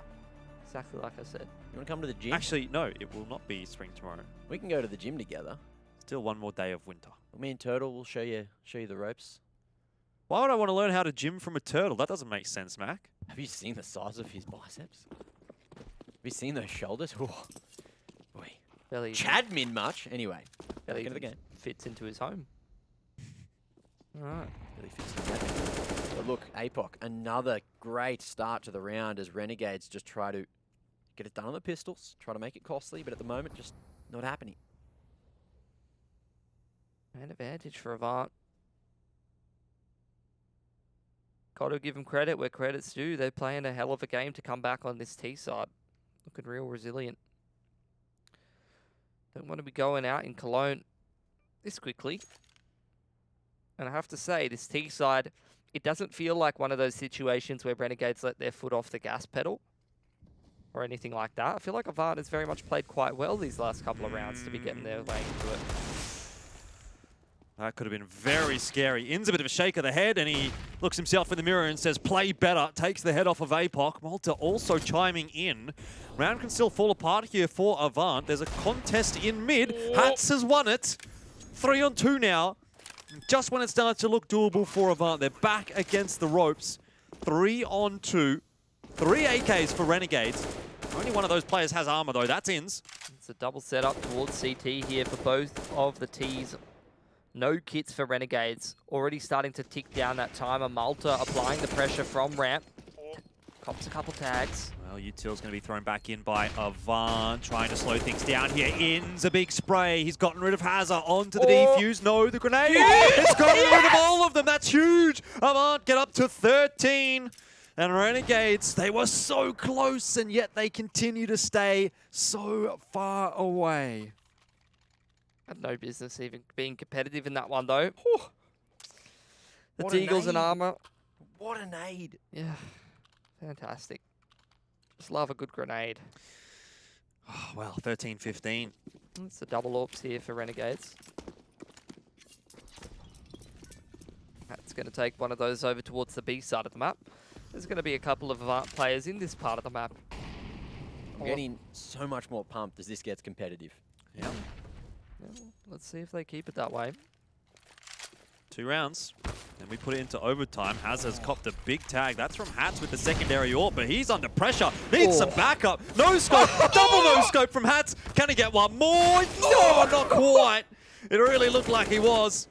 Exactly like I said. You want to come to the gym? Actually, no, it will not be spring tomorrow. We can go to the gym together. Still one more day of winter. Me and Turtle will show you the ropes. Why would I want to learn how to gym from a turtle? That doesn't make sense, Mac. Have you seen the size of his biceps? Have you seen those shoulders? Oh, boy. Barely Chadmin much. Anyway, back barely into the game. fits into his home. All right. Really fits in that. But look, APOC, another great start to the round as Renegades just try to get it done on the pistols, try to make it costly, but at the moment, just not happening. An advantage for AVANT. Got to give them credit where credit's due. They're playing a hell of a game to come back on this T side. Looking real resilient. Don't want to be going out in Cologne this quickly. And I have to say, this T side, it doesn't feel like one of those situations where Renegades let their foot off the gas pedal or anything like that. I feel like AVANT has very much played quite well these last couple of rounds to be getting their way into it. That could have been very scary. In's a bit of a shake of the head, and he looks himself in the mirror and says, play better, takes the head off of APOC. Malta also chiming in. Round can still fall apart here for AVANT. There's a contest in mid. Hats has won it. 3 on 2 now. Just when it starts to look doable for AVANT, they're back against the ropes. 3 on 2. 3 AKs for Renegades. Only one of those players has armor, though. That's Ins. It's a double setup towards CT here for both of the Ts. No kits for Renegades. Already starting to tick down that timer. Malta applying the pressure from ramp. Cops a couple tags. Well, Util's going to be thrown back in by AVANT, trying to slow things down here. In's a big spray. He's gotten rid of Hazza onto the defuse. No, the grenade. It's gotten rid of all of them. That's huge. AVANT get up to 13. And Renegades, they were so close, and yet they continue to stay so far away. Had no business even being competitive in that one, though. Whew. The What a Deagles and nade. armor. What a nade. Yeah, fantastic. Just love a good grenade. Oh, well, 13-15. It's the double AWPs here for Renegades. That's going to take one of those over towards the B side of the map. There's going to be a couple of AVANT players in this part of the map. I'm getting so much more pumped as this gets competitive. Yeah. Yeah, let's see if they keep it that way. 2 rounds. And we put it into overtime. Hazza's copped a big tag. That's from Hats with the secondary AWP, but he's under pressure. Needs some backup. No scope. Double no scope from Hats. Can he get one more? No, not quite. It really looked like he was.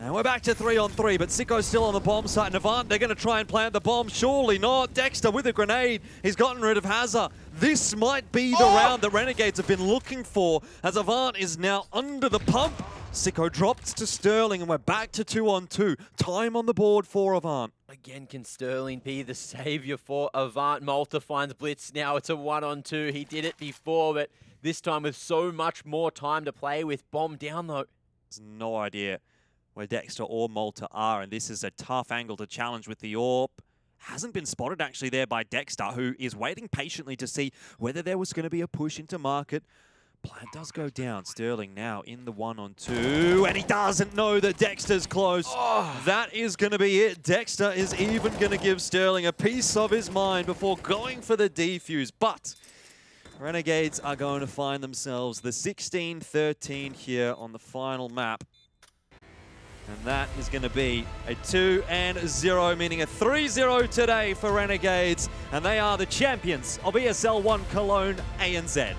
And we're back to 3 on 3, but Sicko's still on the bomb site. And AVANT, they're going to try and plant the bomb. Surely not. Dexter with a grenade. He's gotten rid of Hazza. This might be the round that Renegades have been looking for, as AVANT is now under the pump. Sicko dropped to Sterling, and we're back to 2 on 2. Time on the board for AVANT. Again, can Sterling be the savior for AVANT? Malta finds Blitz. Now it's a 1 on 2. He did it before, but this time with so much more time to play with. Bomb down, though. There's no idea where Dexter or Malta are, and this is a tough angle to challenge with the AWP. Hasn't been spotted actually there by Dexter, who is waiting patiently to see whether there was going to be a push into market. Plant does go down. Sterling now in the 1-on-2, and he doesn't know that Dexter's close. Oh. That is going to be it. Dexter is even going to give Sterling a piece of his mind before going for the defuse. But Renegades are going to find themselves the 16-13 here on the final map. And that is going to be a 2-0, meaning a 3-0 today for Renegades. And they are the champions of ESL One Cologne ANZ.